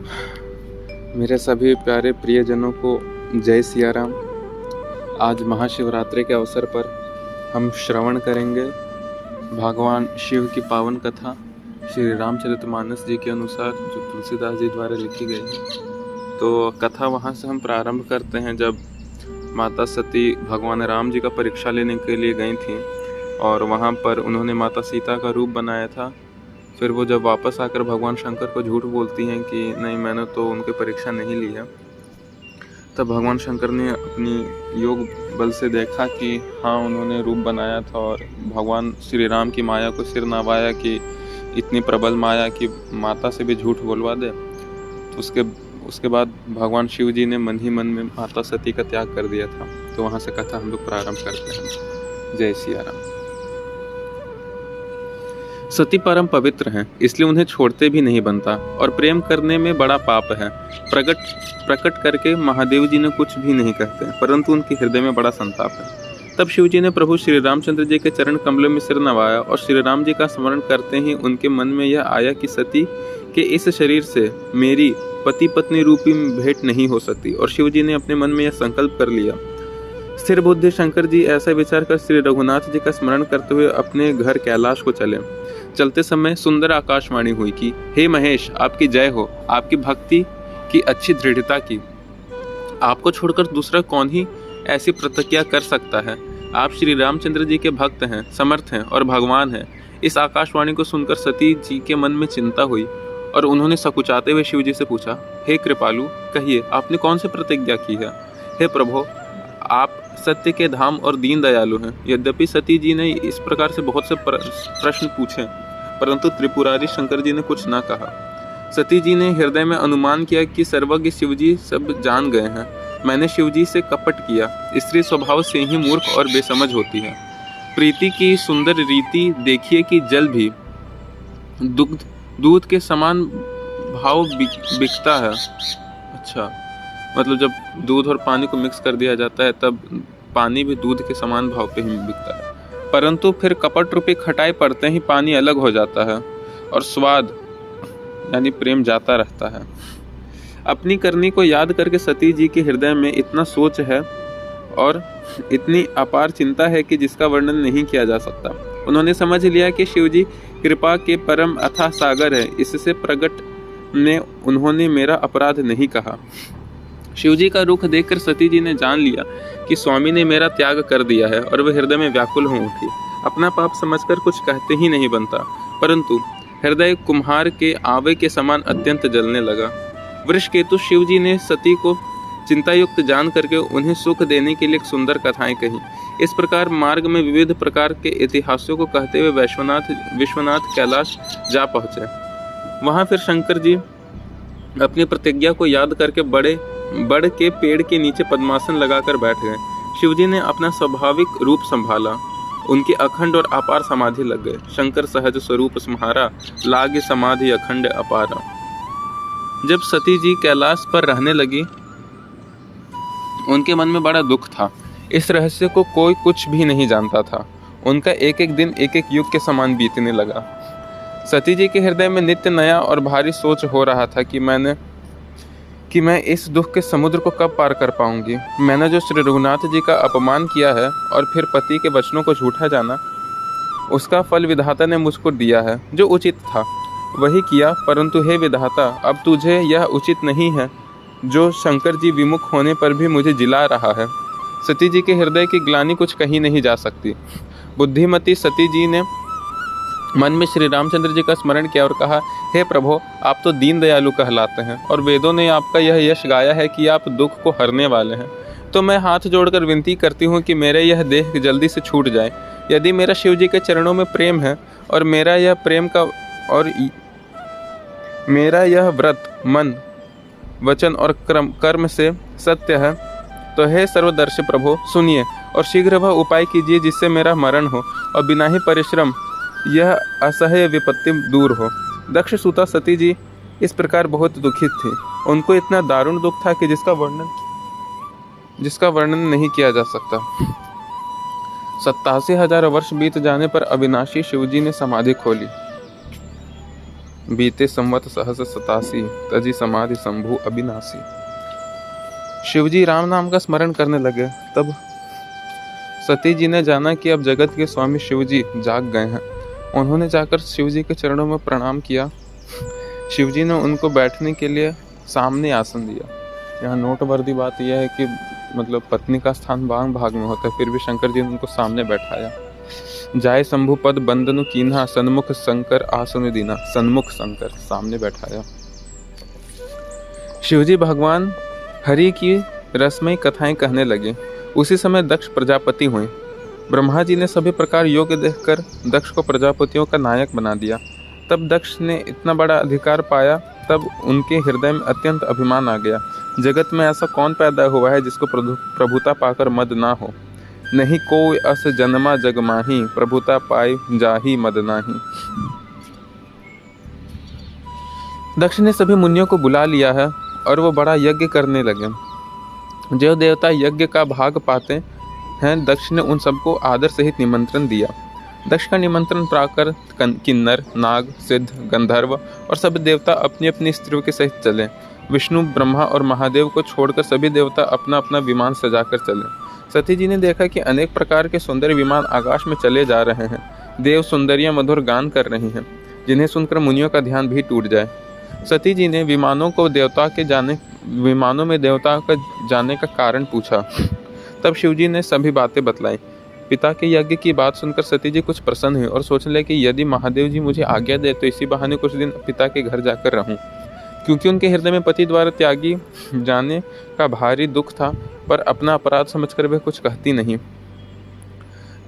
मेरे सभी प्यारे प्रियजनों को जय सिया राम। आज महाशिवरात्रि के अवसर पर हम श्रवण करेंगे भगवान शिव की पावन कथा श्री रामचरितमानस जी के अनुसार, जो तुलसीदास जी द्वारा लिखी गई है। तो कथा वहाँ से हम प्रारंभ करते हैं जब माता सती भगवान राम जी का परीक्षा लेने के लिए गई थी और वहाँ पर उन्होंने माता सीता का रूप बनाया था। फिर वो जब वापस आकर भगवान शंकर को झूठ बोलती हैं कि नहीं, मैंने तो उनकी परीक्षा नहीं ली है, तब भगवान शंकर ने अपनी योग बल से देखा कि हाँ, उन्होंने रूप बनाया था और भगवान श्री राम की माया को सिर नवाया कि इतनी प्रबल माया कि माता से भी झूठ बोलवा दे। तो उसके बाद भगवान शिव जी ने मन ही मन में माता सती का त्याग कर दिया था। तो वहाँ से कथा हम लोग प्रारंभ करते हैं। जय सिया राम। सती परम पवित्र हैं, इसलिए उन्हें छोड़ते भी नहीं बनता और प्रेम करने में बड़ा पाप है। प्रकट करके महादेव जी ने कुछ भी नहीं कहते, परंतु उनके हृदय में बड़ा संताप है। तब शिव जी ने प्रभु श्री रामचंद्र जी के चरण कमलों में सिर नवाया और श्री राम जी का स्मरण करते ही उनके मन में यह आया कि सती के इस शरीर से मेरी पति पत्नी रूपी भेंट नहीं हो सकती। और शिव जी ने अपने मन में यह संकल्प कर लिया। स्थिर बुद्धि शंकर जी ऐसा विचार कर श्री रघुनाथ जी का स्मरण करते हुए अपने घर कैलाश को चले। चलते समय सुंदर आकाशवाणी हुई कि हे महेश, आपकी जय हो, आपकी भक्ति की अच्छी दृढ़ता की। आपको छोड़कर दूसरा कौन ही ऐसी प्रतिज्ञा कर सकता है। आप श्री रामचंद्र जी के भक्त हैं, समर्थ हैं और भगवान हैं। इस आकाशवाणी को सुनकर सती जी के मन में चिंता हुई और उन्होंने सकुचाते हुए शिव जी से पूछा, हे कृपालु, कहिए आपने कौन सी प्रतिज्ञा की है। हे प्रभु, आप सत्य के धाम और दीन दयालु हैं। यद्यपि सती जी ने इस प्रकार से बहुत से प्रश्न पूछे, परंतु त्रिपुरारी शंकर जी ने कुछ न कहा। सती जी ने हृदय में अनुमान किया कि सर्वज्ञ शिव जी सब जान गए हैं। मैंने शिव जी से कपट किया। स्त्री स्वभाव से ही मूर्ख और बेसमझ होती है। प्रीति की सुंदर रीति देखिए कि जल भी दूध के समान भाव बिकता है। अच्छा, मतलब जब दूध और पानी को मिक्स कर दिया जाता है तब पानी भी दूध के समान भाव पे ही बिकता है, परंतु फिर कपट रूपी खटाई पड़ते ही पानी अलग हो जाता है और स्वाद यानी प्रेम जाता रहता है। अपनी करनी को याद करके सती जी के हृदय में इतना सोच है और इतनी अपार चिंता है कि जिसका वर्णन नहीं किया जा सकता। उन्होंने समझ लिया कि शिव जी कृपा के परम अथाह सागर है। इससे प्रगट ने उन्होंने मेरा अपराध नहीं कहा। शिव जी का रुख देखकर सती जी ने जान लिया कि स्वामी ने मेरा त्याग कर दिया है और वह हृदय में व्याकुल हो उठी। अपना पाप समझकर कुछ कहते ही नहीं बनता, परंतु हृदय कुम्हार के आवे के समान अत्यंत जलने लगा। वृषकेतु शिव जी ने सती को चिंतायुक्त जान करके उन्हें सुख देने के लिए सुंदर कथाएं कही। इस प्रकार मार्ग में विविध प्रकार के इतिहासों को कहते हुए विश्वनाथ कैलाश जा पहुंचे। वहां फिर शंकर जी अपनी प्रतिज्ञा को याद करके बड़ के पेड़ के नीचे पद्मासन लगाकर बैठ गए। शिवजी ने अपना स्वाभाविक रूप संभाला। उनकी अखंड और अपार समाधि लग गए। शंकर सहज स्वरूप सम्हारा, लागे समाधि अखंड अपारा। जब सती जी कैलाश पर रहने लगी, उनके मन में बड़ा दुख था। इस रहस्य को कोई कुछ भी नहीं जानता था। उनका एक एक दिन एक एक युग के समान बीतने लगा। सती जी के हृदय में नित्य नया और भारी सोच हो रहा था कि मैं इस दुख के समुद्र को कब पार कर पाऊंगी। मैंने जो श्री रघुनाथ जी का अपमान किया है और फिर पति के वचनों को झूठा जाना, उसका फल विधाता ने मुझको दिया है। जो उचित था वही किया, परंतु हे विधाता, अब तुझे यह उचित नहीं है जो शंकर जी विमुख होने पर भी मुझे जिला रहा है। सती जी के हृदय की ग्लानि कुछ कही नहीं जा सकती। बुद्धिमती सती जी ने मन में श्री रामचंद्र जी का स्मरण किया और कहा, हे प्रभु, आप तो दीन दयालु कहलाते हैं और वेदों ने आपका यह यश गाया है कि आप दुख को हरने वाले हैं। तो मैं हाथ जोड़कर विनती करती हूँ कि मेरे यह देह जल्दी से छूट जाए। यदि मेरा शिव जी के चरणों में प्रेम है और मेरा यह व्रत मन वचन और कर्म से सत्य है, तो हे सर्वदर्शी प्रभु, सुनिए और शीघ्र वह उपाय कीजिए जिससे मेरा मरण हो और बिना ही परिश्रम यह असह्य विपत्ति दूर हो। दक्ष सुता सती जी इस प्रकार बहुत दुखित थी। उनको इतना दारुण दुख था कि जिसका वर्णन नहीं किया जा सकता। 87,000 वर्ष बीत जाने पर अविनाशी शिवजी ने समाधि खोली। बीते संवत सहस 87 तजी समाधि शंभु अविनाशी। शिवजी राम नाम का स्मरण करने लगे। तब सती जी ने जाना कि अब जगत के स्वामी शिवजी जाग गए हैं। उन्होंने जाकर शिवजी के चरणों में प्रणाम किया। शिवजी ने उनको बैठने के लिए सामने आसन दिया। यहाँ नोटवर्दी बात यह है कि मतलब पत्नी का स्थान बांग भाग में होता है, फिर भी शंकर जी ने उनको सामने बैठाया। जाय शंभु पद बंदनु कीन्हा सन्मुख शंकर आसन दीना। सन्मुख शंकर, सामने बैठाया। शिवजी भगवान हरि की रसमयी कथाएं कहने लगे। उसी समय दक्ष प्रजापति हुए। ब्रह्मा जी ने सभी प्रकार योग्य देखकर दक्ष को प्रजापतियों का नायक बना दिया। तब दक्ष ने इतना बड़ा अधिकार पाया, तब उनके हृदय में अत्यंत अभिमान आ गया। जगत में ऐसा कौन पैदा हुआ है जिसको प्रभुता पाकर मद ना हो। नहीं कोई अस जन्मा जग माही, प्रभुता पाए जाही मद नाही। दक्ष ने सभी मुनियों को बुला लिया है और वो बड़ा यज्ञ करने लगे। जो देवता यज्ञ का भाग पाते हैं, दक्ष ने उन सबको आदर सहित निमंत्रण दिया। दक्ष का निमंत्रण पाकर किन्नर, नाग, सिद्ध, गंधर्व और सभी देवता अपनी अपनी स्त्रियों के सहित चले। विष्णु, ब्रह्मा और महादेव को छोड़कर सभी देवता अपना अपना विमान सजाकर चले। सती जी ने देखा कि अनेक प्रकार के सुंदर विमान आकाश में चले जा रहे हैं। देव सुंदरियां मधुर गान कर रही हैं, जिन्हें सुनकर मुनियों का ध्यान भी टूट जाए। सती जी ने विमानों में देवता का जाने का कारण पूछा। तब शिवजी ने सभी बातें बतलाई। पिता के यज्ञ की बात सुनकर सती जी कुछ प्रसन्न हुई और सोचने लगे कि यदि महादेव जी मुझे आज्ञा दे तो इसी बहाने कुछ दिन पिता के घर जाकर रहूं, क्योंकि उनके हृदय में पति द्वारा त्यागी जाने का भारी दुख था, पर अपना अपराध समझकर वे कुछ कहती नहीं।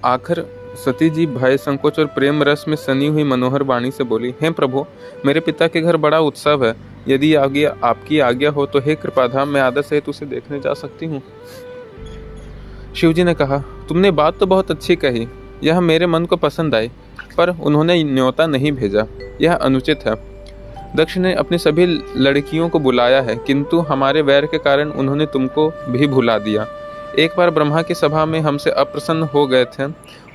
आखिर सती जी भय, संकोच और प्रेम रस में सनी हुई मनोहर वाणी से बोली, हे प्रभु, मेरे पिता के घर बड़ा उत्सव है। यदि आपकी आज्ञा हो तो हे कृपाधाम, मैं आदर सहित उसे देखने जा सकती हूँ। शिवजी ने कहा, तुमने बात तो बहुत अच्छी कही, यह मेरे मन को पसंद आई, पर उन्होंने न्योता नहीं भेजा, यह अनुचित है। दक्ष ने अपनी सभी लड़कियों को बुलाया है, किंतु हमारे वैर के कारण उन्होंने तुमको भी भुला दिया। एक बार ब्रह्मा की सभा में हमसे अप्रसन्न हो गए थे,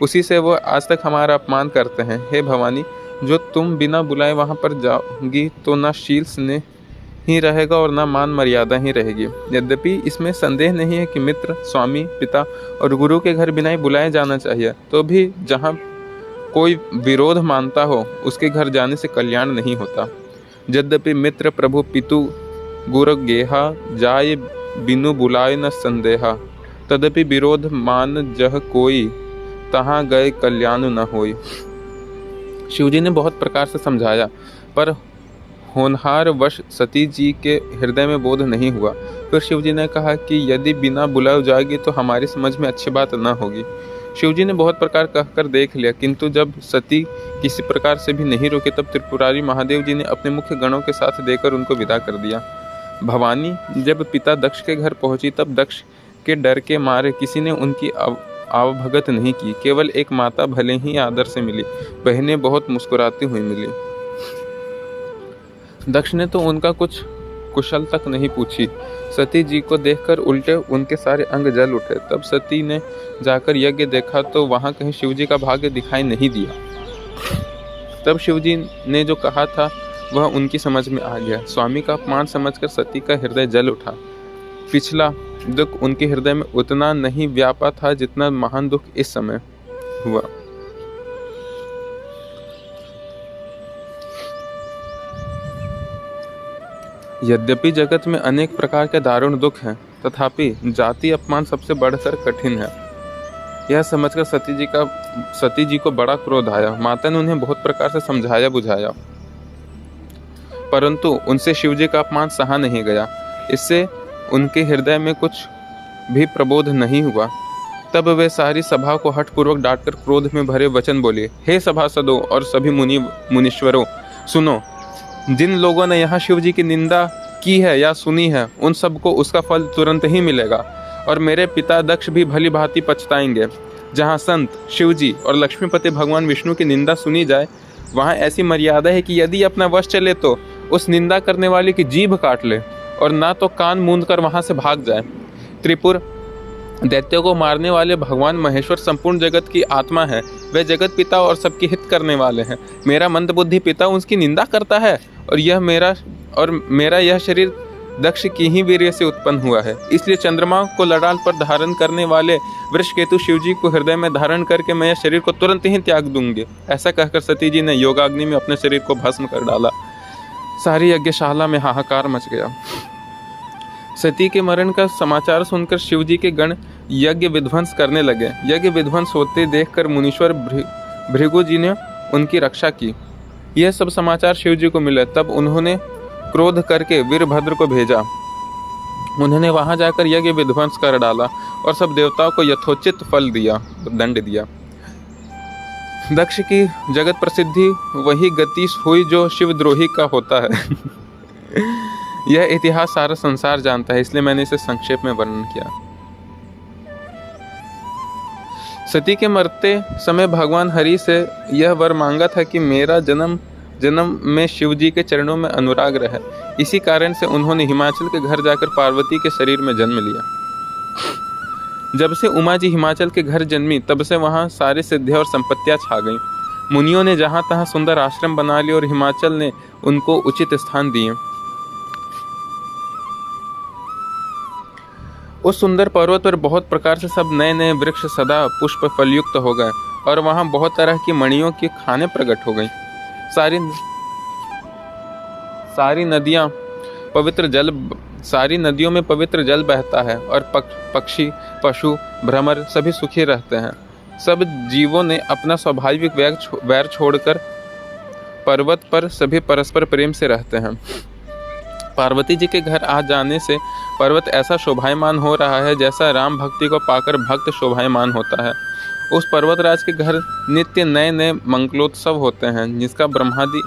उसी से वो आज तक हमारा अपमान करते हैं। हे भवानी, जो तुम बिना बुलाए वहाँ पर जाओगी तो ना शील स्नेह ही रहेगा और ना मान मर्यादा ही रहेगी। यद्यपि इसमें संदेह नहीं है कि मित्र, स्वामी, पिता और गुरु के घर बिना ही बुलाए जाना चाहिए, तो भी जहाँ कोई विरोध मानता हो उसके घर जाने से कल्याण नहीं होता। यद्यपि मित्र, प्रभु, पितु, गुरु गेहा जाय बिनु बुलाए न संदेहा, तदपि विरोध मान जह कोई, तहाँ गए कल्याण न होई। शिवजी ने बहुत प्रकार से समझाया, पर होनहार वश सती जी के हृदय में बोध नहीं हुआ। फिर शिवजी ने कहा कि यदि बिना बुलाए जाएगी तो हमारी समझ में अच्छी बात न होगी। शिवजी ने बहुत प्रकार कहकर देख लिया, किंतु जब सती किसी प्रकार से भी नहीं रुके, तब त्रिपुरारी महादेव जी ने अपने मुख्य गणों के साथ देकर उनको विदा कर दिया। भवानी जब पिता दक्ष के घर पहुंची, तब दक्ष के डर के मारे किसी ने उनकी आवभगत नहीं की। केवल एक माता भले ही आदर से मिली, बहनें बहुत मुस्कुराती हुई मिली। दक्ष ने तो उनका कुछ कुशल तक नहीं पूछी। सती जी को देखकर उल्टे उनके सारे अंग जल उठे। तब सती ने जाकर यज्ञ देखा तो वहां कहीं शिवजी का भाग्य दिखाई नहीं दिया। तब शिवजी ने जो कहा था वह उनकी समझ में आ गया। स्वामी का अपमान समझकर सती का हृदय जल उठा। पिछला दुख उनके हृदय में उतना नहीं व्यापा था जितना महान दुख इस समय हुआ। यद्यपि जगत में अनेक प्रकार के दारुण दुख हैं, तथापि जाति अपमान सबसे बढ़कर कठिन है। यह समझकर सती जी को बड़ा क्रोध आया। माता ने उन्हें बहुत प्रकार से समझाया बुझाया, परंतु उनसे शिवजी का अपमान सहा नहीं गया। इससे उनके हृदय में कुछ भी प्रबोध नहीं हुआ। तब वे सारी सभा को हठपूर्वक डांटकर क्रोध में भरे वचन बोले, हे सभासदों और सभी मुनीश्वरों, सुनो, जिन लोगों ने यहाँ शिव जी की निंदा की है या सुनी है, उन सबको उसका फल तुरंत ही मिलेगा, और मेरे पिता दक्ष भी भली भांति पछताएंगे। जहाँ संत, शिव जी और लक्ष्मीपति भगवान विष्णु की निंदा सुनी जाए, वहाँ ऐसी मर्यादा है कि यदि अपना वश चले तो उस निंदा करने वाले की जीभ काट ले, और ना तो कान मूंद कर वहाँ से भाग जाए। त्रिपुर दैत्यों को मारने वाले भगवान महेश्वर संपूर्ण जगत की आत्मा है। वे जगत पिता और सबके हित करने वाले हैं। मेरा मंदबुद्धि पिता उसकी निंदा करता है और मेरा यह शरीर दक्ष की ही वीर्य से उत्पन्न हुआ है। इसलिए चंद्रमा को ललाट पर धारण करने वाले वृषकेतु शिव जी को हृदय में धारण करके मैं यह शरीर को तुरंत ही त्याग दूंगी। ऐसा कहकर सती जी ने योगाग्नि में अपने शरीर को भस्म कर डाला। सारी यज्ञशाला में हाहाकार मच गया। सती के मरण का समाचार सुनकर शिव जी के गण यज्ञ विध्वंस करने लगे। यज्ञ विध्वंस होते देखकर मुनीश्वर भृगु जी ने उनकी रक्षा की। यह सब समाचार शिव जी को मिले तब उन्होंने क्रोध करके वीरभद्र को भेजा। उन्होंने वहां जाकर यज्ञ विध्वंस कर डाला और सब देवताओं को यथोचित फल दिया, दंड दिया। दक्ष की जगत प्रसिद्धि वही गति हुई जो शिवद्रोही का होता है। यह इतिहास सारा संसार जानता है, इसलिए मैंने इसे संक्षेप में वर्णन किया। सती के मरते समय भगवान हरि से यह वर मांगा था कि मेरा जन्म में शिव जी के चरणों में अनुराग रहे। इसी कारण से उन्होंने हिमाचल के घर जाकर पार्वती के शरीर में जन्म लिया। जब से उमा जी हिमाचल के घर जन्मी तब से वहाँ सारी सिद्धियाँ और संपत्तियाँ छा गईं। मुनियों ने जहाँ तहाँ सुंदर आश्रम बना लिए और हिमाचल ने उनको उचित स्थान दिए। उस सुंदर पर्वत पर बहुत प्रकार से सब नए नए वृक्ष सदा पुष्प फलयुक्त हो गए और वहाँ बहुत तरह की मणियों की खानें प्रकट हो गईं। सारी नदियों में पवित्र जल बहता है और पक्षी पशु भ्रमर सभी सुखी रहते हैं। सब जीवों ने अपना स्वाभाविक वैर छोड़कर पर्वत पर सभी परस्पर प्रेम से रहते हैं। पार्वती जी के घर आ जाने से पर्वत ऐसा शोभायमान हो रहा है जैसा राम भक्ति को पाकर भक्त शोभायमान होता है। उस पर्वतराज के घर नित्य नए नए मंगलोत्सव होते हैं जिसका ब्रह्मादि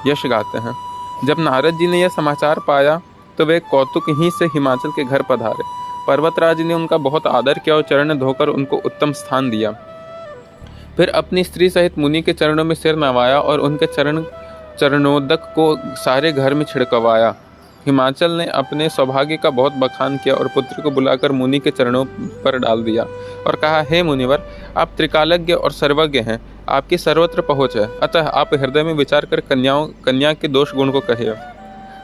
यश गाते हैं। जब नारद जी ने यह समाचार पाया तो वे कौतुक ही से हिमाचल के घर पधारे। पर्वतराज ने उनका बहुत आदर किया और चरण धोकर उनको उत्तम स्थान दिया। फिर अपनी स्त्री सहित मुनि के चरणों में सिर नवाया और उनके चरणोदक को सारे घर में छिड़कवाया। हिमाचल ने अपने सौभाग्य का बहुत बखान किया और पुत्र को बुलाकर मुनि के चरणों पर डाल दिया और कहा, हे मुनिवर, आप त्रिकालज्ञ और सर्वज्ञ हैं, आपकी सर्वत्र पहुँच है, अतः आप हृदय में विचार कर कन्या के दोष गुण को कहिए।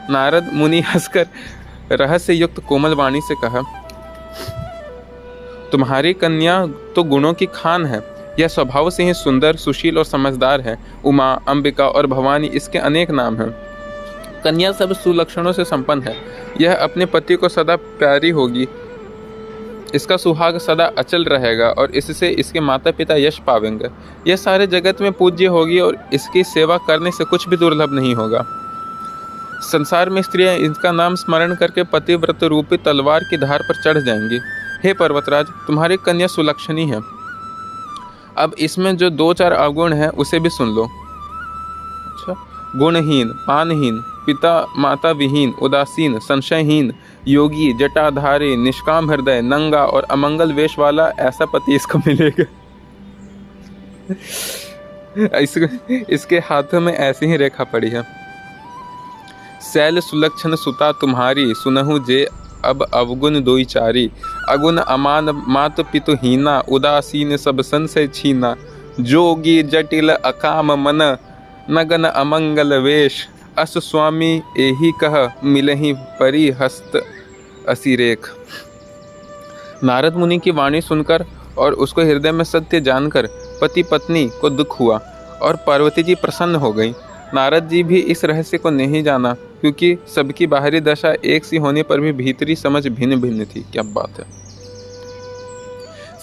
नारद मुनि हंसकर रहस्य युक्त कोमल वाणी से कहा, तुम्हारी कन्या तो गुणों की खान है। यह स्वभाव से ही सुंदर, सुशील और समझदार है। उमा, अंबिका और भवानी इसके अनेक नाम हैं। कन्या सब सुलक्षणों से संपन्न है। यह अपने पति को सदा प्यारी होगी, इसका सुहाग सदा अचल रहेगा और इससे इसके माता पिता यश पावेंगे। यह सारे जगत में पूज्य होगी और इसकी सेवा करने से कुछ भी दुर्लभ नहीं होगा। संसार में स्त्रियां इसका नाम स्मरण करके पतिव्रत रूपी तलवार की धार पर चढ़ जाएंगी। हे पर्वतराज, तुम्हारी कन्या सुलक्षणी है। अब इसमें जो 2-4 अवगुण है उसे भी सुन लो। अच्छा, गुणहीन, पानहीन, पिता माता विहीन, उदासीन, संशयहीन, योगी, जटाधारी, निष्काम हृदय, नंगा और अमंगल वेश वाला ऐसा पति इसको मिलेगा। इसके हाथों में ऐसी ही रेखा पड़ी है। शैल सुलक्षण सुता तुम्हारी, सुनहु जे अब अवगुण दोई चारी। अगुण अमान मात पितु हीना, उदासीन सब संशय छीना। जोगी जटिल अकाम मन, नगन अमंगल वेश। अस स्वामी एही कह, मिलहि परि हस्त असिरेख। नारद मुनि की वाणी सुनकर और उसको हृदय में सत्य जानकर पति पत्नी को दुख हुआ और पार्वती जी प्रसन्न हो गई। नारद जी भी इस रहस्य को नहीं जाना, क्योंकि सबकी बाहरी दशा एक सी होने पर भी भीतरी समझ भिन्न भिन्न थी। क्या बात है।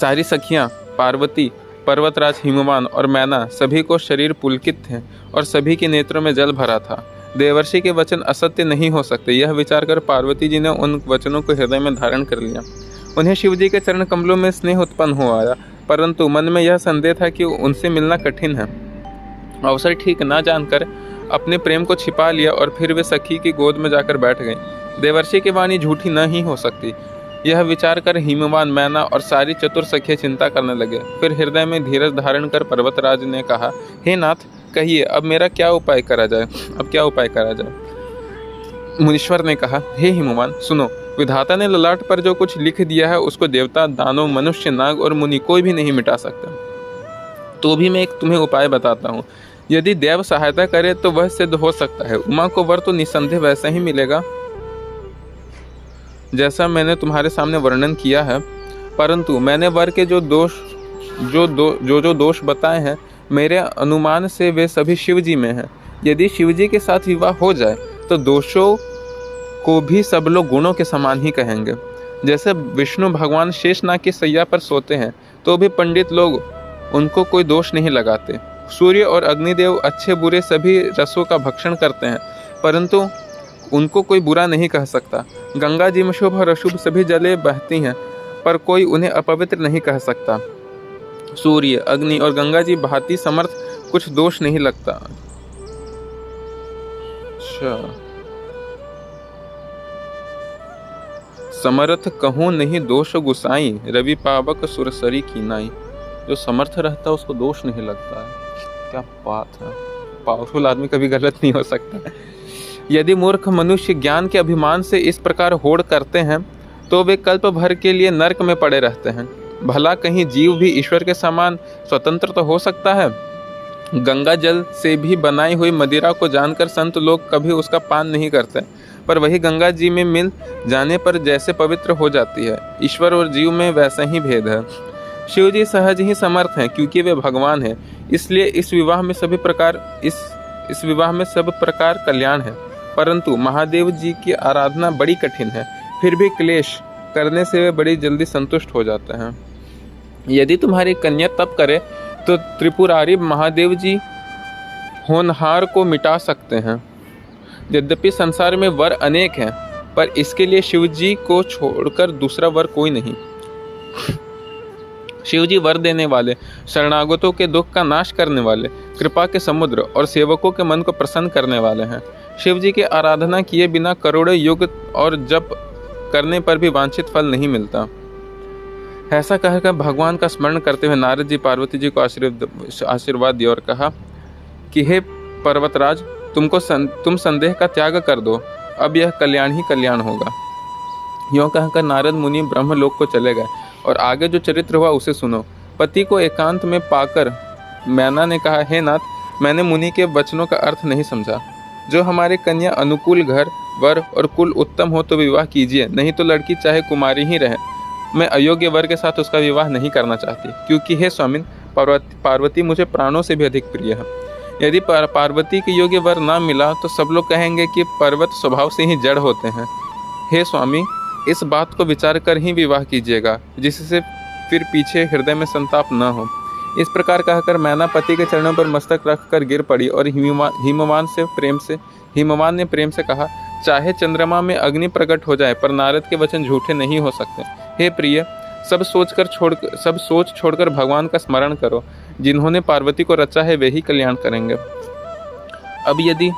सारी सखियां पार्वती, पर्वतराज हिमवान और मैना सभी को शरीर पुलकित थे और सभी के नेत्रों में जल भरा था। देवर्षि के वचन असत्य नहीं हो सकते, यह विचार कर पार्वती जी ने उन वचनों को हृदय में धारण कर लिया। उन्हें शिव जी के चरण कमलों में स्नेह उत्पन्न हो आया, परंतु मन में यह संदेह था कि उनसे मिलना कठिन है। अवसर ठीक न जानकर अपने प्रेम को छिपा लिया और फिर वे सखी की गोद में जाकर बैठ गईं। देवर्षि की वाणी झूठी न ही हो सकती, यह विचार कर हिमवान, मैना और सारी चतुर सखियां चिंता करने लगे। फिर हृदय में धीरज धारण कर पर्वतराज ने कहा, हे नाथ, कहिए अब मेरा क्या उपाय करा जाए। मुनीश्वर ने कहा, हे हिमवान, सुनो, विधाता ने ललाट पर जो कुछ लिख दिया है उसको देवता, दानव, मनुष्य, नाग और मुनि कोई भी नहीं मिटा सकता। तो भी मैं एक तुम्हें उपाय बताता हूँ। यदि देव सहायता करे तो वह सिद्ध हो सकता है। उमा को वर तो निसंदेह वैसा ही मिलेगा जैसा मैंने तुम्हारे सामने वर्णन किया है, परंतु मैंने वर के जो दोष बताए हैं, मेरे अनुमान से वे सभी शिव जी में हैं। यदि शिव जी के साथ विवाह हो जाए तो दोषों को भी सब लोग गुणों के समान ही कहेंगे। जैसे विष्णु भगवान शेषनाग की सैया पर सोते हैं तो भी पंडित लोग उनको कोई दोष नहीं लगाते। सूर्य और अग्निदेव अच्छे बुरे सभी रसों का भक्षण करते हैं, परंतु उनको कोई बुरा नहीं कह सकता। गंगा जी में शुभ और अशुभ सभी जलें बहती हैं, पर कोई उन्हें अपवित्र नहीं कह सकता। सूर्य, अग्नि और गंगा जी भांति समर्थ, कुछ दोष नहीं लगता। अच्छा, समर्थ कहूँ नहीं दोष गुसाई, रवि पावक सुरसरी कीनाई। जो समर्थ रहता है उसको दोष नहीं लगता है। क्या बात है, पावरफुल आदमी कभी गलत नहीं हो सकता। यदि मूर्ख मनुष्य ज्ञान के अभिमान से इस प्रकार होड़ करते हैं तो वे कल्प भर के लिए नरक में पड़े रहते हैं। भला कहीं जीव भी ईश्वर के समान स्वतंत्र तो हो सकता है? गंगा जल से भी बनाई हुई मदिरा को जानकर संत लोग कभी उसका पान नहीं करते, पर वही गंगा जी में मिल जाने पर जैसे पवित्र हो जाती है। ईश्वर और जीव में वैसा ही भेद है। शिव जी सहज ही समर्थ हैं क्योंकि वे भगवान हैं, इसलिए इस विवाह में सब प्रकार कल्याण है। परंतु महादेव जी की आराधना बड़ी कठिन है, फिर भी क्लेश करने से वे बड़ी जल्दी संतुष्ट हो जाते हैं। यदि तुम्हारी कन्या तप करे तो त्रिपुरारी महादेव जी होनहार को मिटा सकते हैं। यद्यपि संसार में वर अनेक हैं, पर इसके लिए शिव जी को छोड़कर दूसरा वर कोई नहीं। शिव जी वर देने वाले, शरणागतों के दुख का नाश करने वाले, कृपा के समुद्र और सेवकों के मन को प्रसन्न करने वाले हैं। शिव जी की आराधना किए बिना करोड़ों युग और जप करने पर भी वांछित फल नहीं मिलता। ऐसा कहकर भगवान का स्मरण करते हुए नारद जी पार्वती जी को आशीर्वाद दिया और कहा कि हे पर्वतराज, तुम संदेह का त्याग कर दो, अब यह कल्याण ही कल्याण होगा। यों कहकर नारद मुनि ब्रह्मलोक को चले गए और आगे जो चरित्र हुआ उसे सुनो। पति को एकांत में पाकर मैना ने कहा, हे नाथ, मैंने मुनि के वचनों का अर्थ नहीं समझा। जो हमारे कन्या अनुकूल घर, वर और कुल उत्तम हो तो विवाह कीजिए, नहीं तो लड़की चाहे कुमारी ही रहे। मैं अयोग्य वर के साथ उसका विवाह नहीं करना चाहती, क्योंकि हे स्वामिन, पार्वती मुझे प्राणों से भी अधिक प्रिय है। यदि पार्वती के योग्य वर ना मिला तो सब लोग कहेंगे कि पर्वत स्वभाव से ही जड़ होते हैं। हे स्वामी, इस बात को विचार कर ही विवाह कीजिएगा, जिससे फिर पीछे हृदय में संताप न हो। इस प्रकार कहकर मैना पति के चरणों पर मस्तक रखकर गिर पड़ी और हिमवान ने प्रेम से कहा, चाहे चंद्रमा में अग्नि प्रकट हो जाए, पर नारद के वचन झूठे नहीं हो सकते। हे प्रिय, सब सोच छोड़कर भगवान का स्मरण करो। जिन्होंने पार्वती को रचा है वे ही कल्याण करेंगे। अब यदि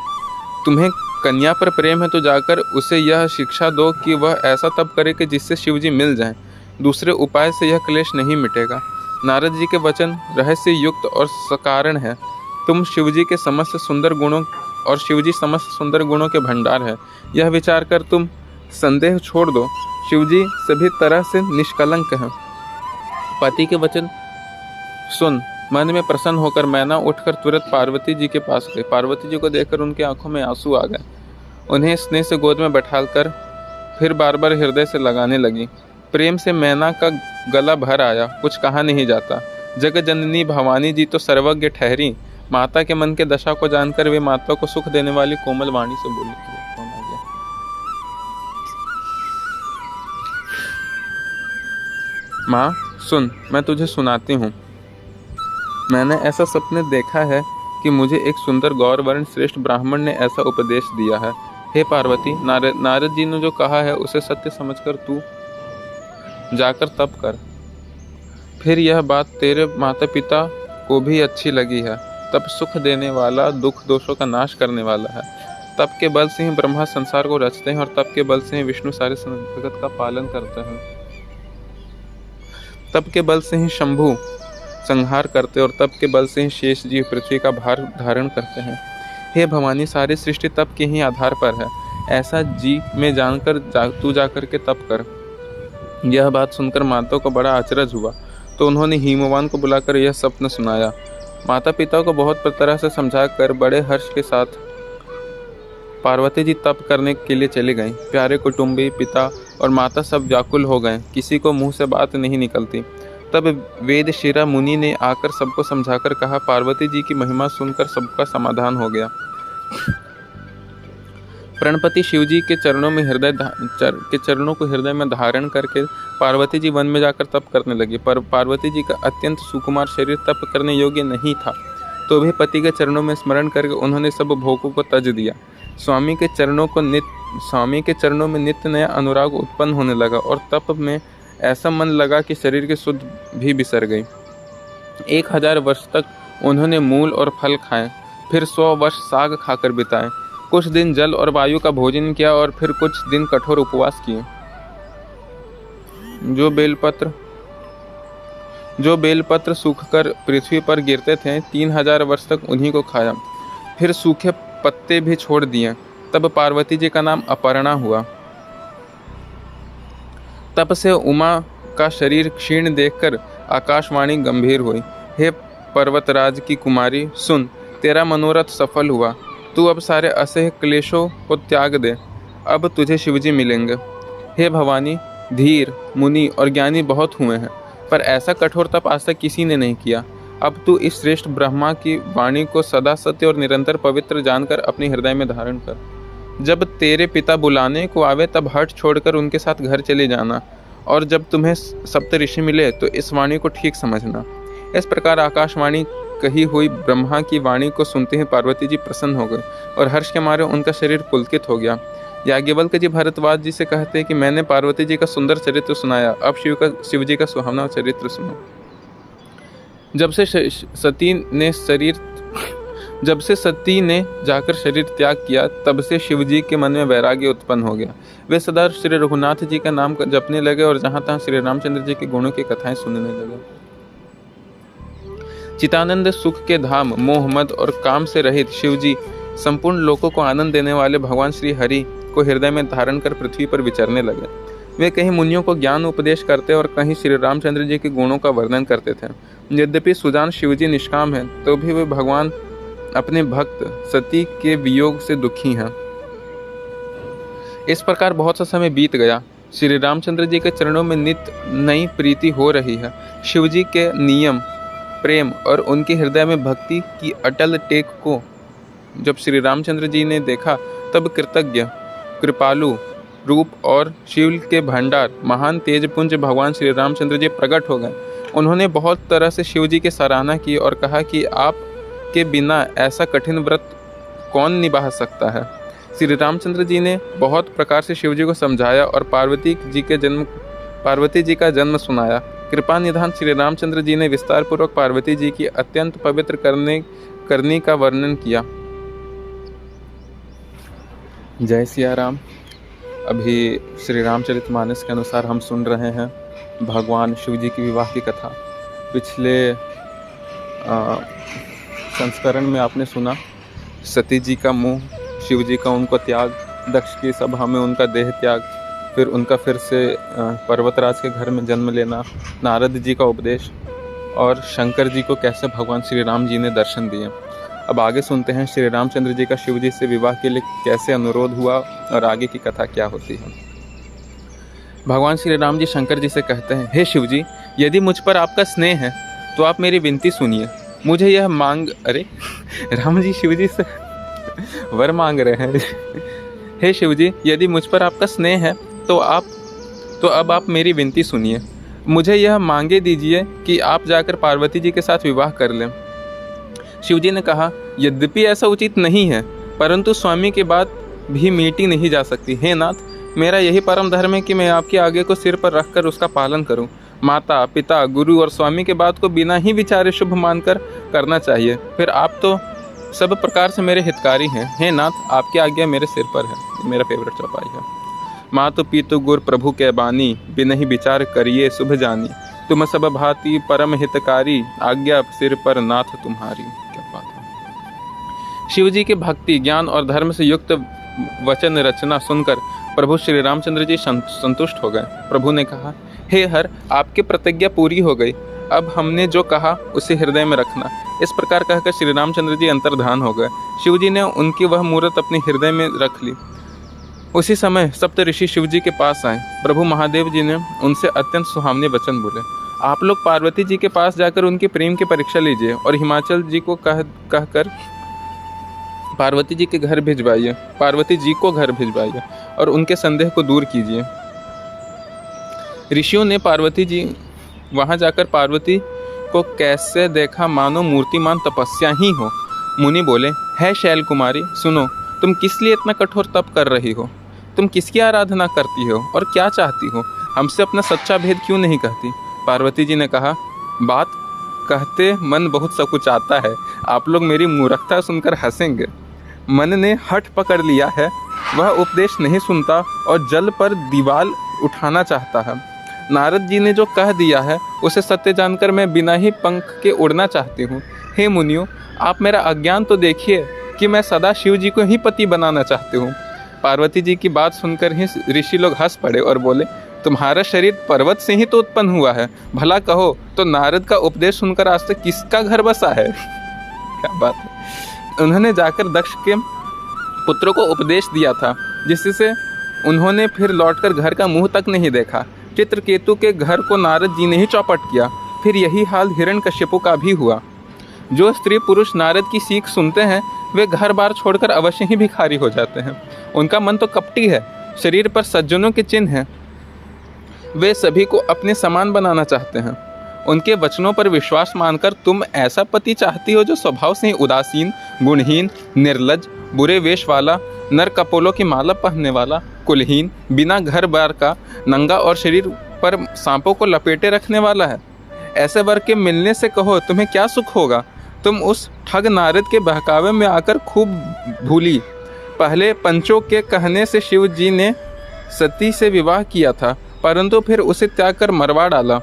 तुम्हें कन्या पर प्रेम है तो जाकर उसे यह शिक्षा दो कि वह ऐसा तप करे कि जिससे शिव जी मिल जाएं। दूसरे उपाय से यह क्लेश नहीं मिटेगा। नारद जी के वचन रहस्य युक्त और सकारण है। तुम शिवजी के समस्त सुंदर गुणों और शिवजी समस्त सुंदर गुणों के भंडार है। यह विचार कर तुम संदेह छोड़ दो। शिवजी सभी तरह से निष्कलंक हैं। पति के वचन सुन मन में प्रसन्न होकर मैना उठकर तुरंत पार्वती जी के पास गई। पार्वती जी को देखकर उनकी आंखों में आंसू आ गए। उन्हें स्नेह से गोद में बैठाकर फिर बार बार हृदय से लगाने लगी। प्रेम से मैना का गला भर आया। कुछ कहा नहीं जाता। जगत जननी भवानी जी तो सर्वज्ञ ठहरी। माता के मन के दशा को जानकर वे माता को सुख देने वाली कोमल वाणी से बोली। माँ सुन, मैं तुझे सुनाती हूँ। मैंने ऐसा सपने देखा है कि मुझे एक सुंदर गौर वर्ण श्रेष्ठ ब्राह्मण ने ऐसा उपदेश दिया है। हे पार्वती, नारद जी ने जो कहा है उसे सत्य समझकर तू जाकर तप कर। फिर यह बात तेरे माता पिता को भी अच्छी लगी है। तप सुख देने वाला, दुख दोषों का नाश करने वाला है। तप के बल से ही ब्रह्मा संसार को रचते हैं और तप के बल से ही विष्णु सारे जगत का पालन करते हैं। तप के बल से ही शंभु संहार करते और तप के बल से ही शेष जीव पृथ्वी का भार धारण करते हैं। हे भवानी, सारी सृष्टि तप के ही आधार पर है। ऐसा जी में जानकर तू जाकर के तप कर। यह बात सुनकर माता को बड़ा अचरज हुआ, तो उन्होंने हिमवान को बुलाकर यह स्वप्न सुनाया। माता पिता को बहुत तरह से समझा कर बड़े हर्ष के साथ पार्वती जी तप करने के लिए चले गईं। प्यारे कुटुंबी, पिता और माता सब व्याकुल हो गए, किसी को मुंह से बात नहीं निकलती। तब वेदशिरा मुनि ने आकर सबको समझाकर कहा, पार्वती जी की महिमा सुनकर सबका समाधान हो गया। प्रणपति शिवजी के चरणों को हृदय में धारण करके पार्वती जी वन में जाकर तप करने लगी। पर पार्वती जी का अत्यंत सुकुमार शरीर तप करने योग्य नहीं था, तो भी पति के चरणों में स्मरण करके उन्होंने सब भोगों को तज दिया। स्वामी के चरणों में नित्य नया अनुराग उत्पन्न होने लगा और तप में ऐसा मन लगा कि शरीर की सुध भी बिसर गई। 1000 वर्ष तक उन्होंने मूल और फल खाए, फिर 100 वर्ष साग खाकर बिताए। कुछ दिन जल और वायु का भोजन किया और फिर कुछ दिन कठोर उपवास किए। जो बेलपत्र सूखकर पृथ्वी पर गिरते थे, 3000 वर्ष तक उन्हीं को खाया, फिर सूखे पत्ते भी छोड़ दिए। तब पार्वती जी का नाम अपर्णा हुआ। तप से उमा का शरीर क्षीण देखकर आकाशवाणी गंभीर हुई। हे पर्वतराज की कुमारी, सुन, तेरा मनोरथ सफल हुआ। तू अब सारे असह्य क्लेशों को त्याग दे, अब तुझे शिवजी मिलेंगे। हे भवानी, धीर, मुनि और ज्ञानी बहुत हुए हैं, पर ऐसा कठोर तप आज तक किसी ने नहीं किया। अब तू इस श्रेष्ठ ब्रह्मा की वाणी को सदा सत्य और निरंतर पवित्र जानकर अपने हृदय में धारण कर। जब तेरे पिता बुलाने को आवे तब हट छोड़कर उनके साथ घर चले जाना, और जब तुम्हें सप्त ऋषि मिले तो इस वाणी को ठीक समझना। इस प्रकार आकाशवाणी कही हुई ब्रह्मा की वाणी को सुनते ही पार्वती जी प्रसन्न हो गए और हर्ष के मारे उनका शरीर पुलकित हो गया। याज्ञवल्क्य जी भारद्वाज जी से कहते हैं कि मैंने पार्वती जी का सुंदर चरित्र सुनाया, अब शिव जी का सुहावना चरित्र सुनो। जब से सती ने जाकर शरीर त्याग किया, तब से शिव जी के मन में वैराग्य उत्पन्न हो गया। वे सदा श्री रघुनाथ जी का नाम जपने लगे और जहाँ तहाँ श्री रामचंद्र जी के गुणों की कथाएं सुनने लगे। चितानंद सुख के धाम, मोह मद और काम से रहित शिव जी संपूर्ण लोकों को आनंद देने वाले भगवान श्री हरि को हृदय में धारण कर पृथ्वी पर विचरने लगे। वे कहीं मुनियों को ज्ञान उपदेश करते और कहीं श्री रामचंद्र जी के गुणों का वर्णन करते थे। यद्यपि सुजान शिवजी निष्काम हैं, तो भी वे भगवान अपने भक्त सती के वियोग से दुखी हैं। इस प्रकार बहुत सा समय बीत गया। श्री रामचंद्र जी के चरणों में नित्य नई प्रीति हो रही है। शिवजी के नियम, प्रेम और उनके हृदय में भक्ति की अटल टेक को जब श्री रामचंद्र जी ने देखा, तब कृतज्ञ, कृपालु रूप और शिव के भंडार, महान तेजपुंज भगवान श्री रामचंद्र जी प्रकट हो गए। उन्होंने बहुत तरह से शिव जी की सराहना की और कहा कि आप के बिना ऐसा कठिन व्रत कौन निभा सकता है। श्री रामचंद्र जी ने बहुत प्रकार से शिव जी को समझाया और पार्वती जी का जन्म सुनाया। कृपा निधान श्री रामचंद्र जी ने विस्तार पूर्वक पार्वती जी की अत्यंत पवित्र करने का वर्णन किया। जय सिया राम। अभी श्री रामचरितमानस के अनुसार हम सुन रहे हैं भगवान शिव जी की विवाह की कथा। पिछले संस्करण में आपने सुना सती जी का मोह, शिव जी का उनको त्याग, दक्ष की सभा में उनका देह त्याग, फिर उनका फिर से पर्वतराज के घर में जन्म लेना, नारद जी का उपदेश और शंकर जी को कैसे भगवान श्री राम जी ने दर्शन दिए। अब आगे सुनते हैं श्री रामचंद्र जी का शिव जी से विवाह के लिए कैसे अनुरोध हुआ और आगे की कथा क्या होती है। भगवान श्री राम जी शंकर जी से कहते हैं, हे शिव जी, यदि मुझ पर आपका स्नेह है तो आप मेरी विनती सुनिए। मुझे यह मांग राम जी शिव जी से वर मांग रहे हैं। हे शिव जी, यदि मुझ पर आपका स्नेह है तो अब आप मेरी विनती सुनिए। मुझे यह मांगे दीजिए कि आप जाकर पार्वती जी के साथ विवाह कर लें। शिव जी ने कहा, यद्यपि ऐसा उचित नहीं है, परंतु स्वामी की बात भी मीटी नहीं जा सकती। हे नाथ, मेरा यही परम धर्म है कि मैं आपकी आज्ञा को सिर पर रखकर उसका पालन करूं। माता, पिता, गुरु और स्वामी के बात को बिना ही विचारे शुभ मानकर करना चाहिए। फिर आप तो सब प्रकार से मेरे हितकारी हैं। हे नाथ, आपकी आज्ञा मेरे सिर पर है। मेरा फेवरेट चौपाई है। मातु पितु गुर प्रभु के बानी, बिन ही विचार करिए शुभ जानी। तुम सब भांति परम हितकारी, आज्ञा सिर पर नाथ तुम्हारी। क्या बात है। शिव जी के भक्ति, ज्ञान और धर्म से युक्त वचन रचना सुनकर प्रभु श्री रामचंद्र जी संतुष्ट हो गए। प्रभु ने कहा, हे हर, आपकी प्रतिज्ञा पूरी हो गई, अब हमने जो कहा उसे हृदय में रखना। इस प्रकार कहकर श्री रामचंद्र जी अंतर्धान हो गए। शिव जी ने उनकी वह मूर्त अपने हृदय में रख ली। उसी समय सप्त ऋषि शिव जी के पास आए। प्रभु महादेव जी ने उनसे अत्यंत सुहावने वचन बोले, आप लोग पार्वती जी के पास जाकर उनके प्रेम की परीक्षा लीजिए और हिमाचल जी को कहकर पार्वती जी को घर भिजवाइए और उनके संदेह को दूर कीजिए। ऋषियों ने पार्वती जी वहां जाकर पार्वती को कैसे देखा मानो मूर्तिमान तपस्या ही हो। मुनि बोले, है शैल कुमारी, सुनो, तुम किस लिए इतना कठोर तप कर रही हो? तुम किसकी आराधना करती हो और क्या चाहती हो? हमसे अपना सच्चा भेद क्यों नहीं कहती? पार्वती जी ने कहा, बात कहते मन बहुत सकुचाता है। आप लोग मेरी मूर्खता सुनकर हंसेंगे। मन ने हठ पकड़ लिया है, वह उपदेश नहीं सुनता और जल पर दीवार उठाना चाहता है। नारद जी ने जो कह दिया है उसे सत्य जानकर मैं बिना ही पंख के उड़ना चाहती हूँ। हे मुनियों, आप मेरा अज्ञान तो देखिए कि मैं सदा शिव जी को ही पति बनाना चाहती हूँ। पार्वती जी की बात सुनकर ही ऋषि लोग हंस पड़े और बोले, तुम्हारा शरीर पर्वत से ही तो उत्पन्न हुआ है, भला कहो तो नारद का उपदेश सुनकर आज तक किसका घर बसा है? क्या बात है। उन्होंने जाकर दक्ष के पुत्रों को उपदेश दिया था, जिससे उन्होंने फिर लौटकर घर का मुंह तक नहीं देखा। चित्रकेतु के घर को नारद जी ने ही चौपट किया। फिर यही हाल हिरण्यकश्यपु का भी हुआ। जो स्त्री पुरुष नारद की सीख सुनते हैं वे घर बार छोड़कर अवश्य ही भिखारी हो जाते हैं। उनका मन तो कपटी है, शरीर पर सज्जनों के चिन्ह हैं, वे सभी को अपने समान बनाना चाहते हैं। उनके वचनों पर विश्वास मानकर तुम ऐसा पति चाहती हो जो स्वभाव से ही उदासीन, गुणहीन, निर्लज, बुरे वेश वाला, नर कपोलों की माला पहनने वाला, कुलहीन, बिना घर बार का, नंगा और शरीर पर सांपों को लपेटे रखने वाला है। ऐसे वर के मिलने से कहो तुम्हें क्या सुख होगा? तुम उस ठग नारद के बहकावे में आकर खूब भूली। पहले पंचों के कहने से शिव जी ने सती से विवाह किया था, परंतु फिर उसे त्याग कर मरवा डाला।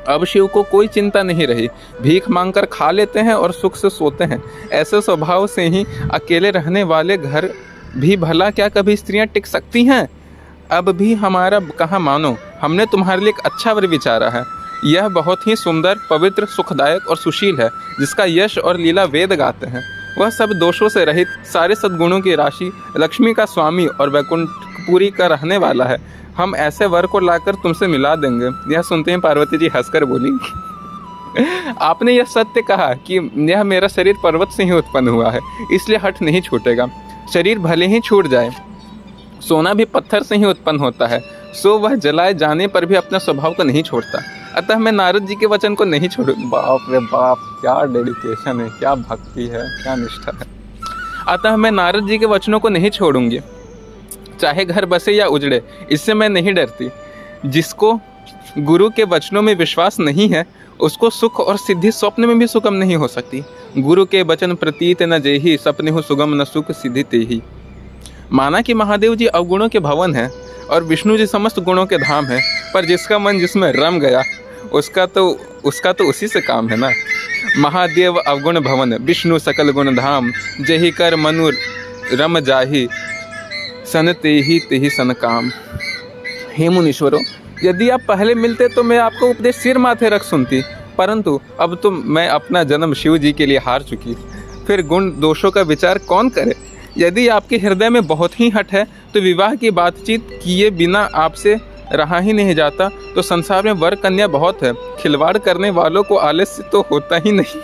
अब शिव को कोई चिंता नहीं रही, भीख मांगकर खा लेते हैं और सुख से सोते हैं। ऐसे स्वभाव से ही अकेले रहने वाले घर भी भला क्या कभी स्त्रियां टिक सकती हैं? अब भी हमारा कहाँ मानो, हमने तुम्हारे लिए एक अच्छा वर विचारा है। यह बहुत ही सुंदर, पवित्र, सुखदायक और सुशील है, जिसका यश और लीला वेद गाते हैं। वह सब दोषों से रहित, सारे सद्गुणों की राशि, लक्ष्मी का स्वामी और वैकुंठपुरी का रहने वाला है। हम ऐसे वर को लाकर तुमसे मिला देंगे। यह सुनते ही पार्वती जी हंसकर बोली, आपने यह सत्य कहा कि यह मेरा शरीर पर्वत से ही उत्पन्न हुआ है, इसलिए हठ नहीं छूटेगा। शरीर भले ही छूट जाए, सोना भी पत्थर से ही उत्पन्न होता है, सो वह जलाए जाने पर भी अपना स्वभाव को नहीं छोड़ता। अतः मैं नारद जी के वचन को नहीं छोड़ू। बाप रे बाप, क्या डेडिकेशन है, क्या भक्ति है, क्या निष्ठा है। अतः मैं नारद जी के वचनों को नहीं छोड़ूंगी, चाहे घर बसे या उजड़े, इससे मैं नहीं डरती। जिसको गुरु के वचनों में विश्वास नहीं है, उसको सुख और सिद्धि स्वप्न में भी सुगम नहीं हो सकती। गुरु के वचन प्रतीत न जेहि, सपने हो सुगम न सुख सिद्धि तेहि। माना कि महादेव जी अवगुणों के भवन हैं और विष्णु जी समस्त गुणों के धाम हैं, पर जिसका मन जिसमें रम गया उसका तो उसी से काम है ना। महादेव अवगुण भवन, विष्णु सकल गुण धाम, जेहि कर मनु रम जाहि, सन तेहि तेहि सन काम। हे मुनीश्वरों, यदि आप पहले मिलते तो मैं आपको उपदेश सिर माथे रख सुनती, परंतु अब तो मैं अपना जन्म शिव जी के लिए हार चुकी, फिर गुण दोषों का विचार कौन करे। यदि आपके हृदय में बहुत ही हठ है तो विवाह की बातचीत किए बिना आपसे रहा ही नहीं जाता, तो संसार में वर कन्या बहुत है, खिलवाड़ करने वालों को आलस्य तो होता ही नहीं।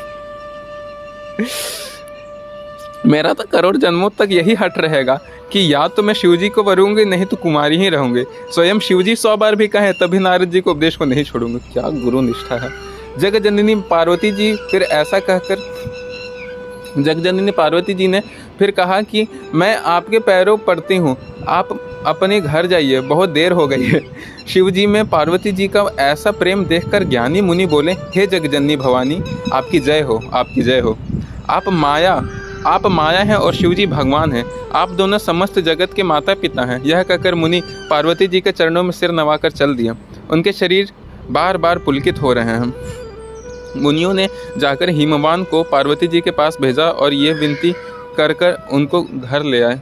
मेरा तो करोड़ जन्मों तक यही हट रहेगा कि या तो मैं शिवजी को वरूंगी, नहीं तो कुमारी ही रहूंगी। स्वयं शिवजी 100 बार भी कहे तभी नारद जी को उपदेश को नहीं छोड़ूंगी। क्या गुरु निष्ठा है। जगजननी पार्वती जी फिर ऐसा कहकर जगजननी पार्वती जी ने फिर कहा कि मैं आपके पैरों पड़ती हूँ, आप अपने घर जाइए, बहुत देर हो गई है। शिव जी में पार्वती जी का ऐसा प्रेम देखकर ज्ञानी मुनि बोले, हे जगजननी भवानी, आपकी जय हो, आपकी जय हो। आप माया हैं और शिव जी भगवान हैं। आप दोनों समस्त जगत के माता पिता हैं। यह कहकर मुनि पार्वती जी के चरणों में सिर नवाकर चल दिया। उनके शरीर बार बार पुलकित हो रहे हैं। मुनियों ने जाकर हिमवान को पार्वती जी के पास भेजा और ये विनती कर उनको घर ले आए।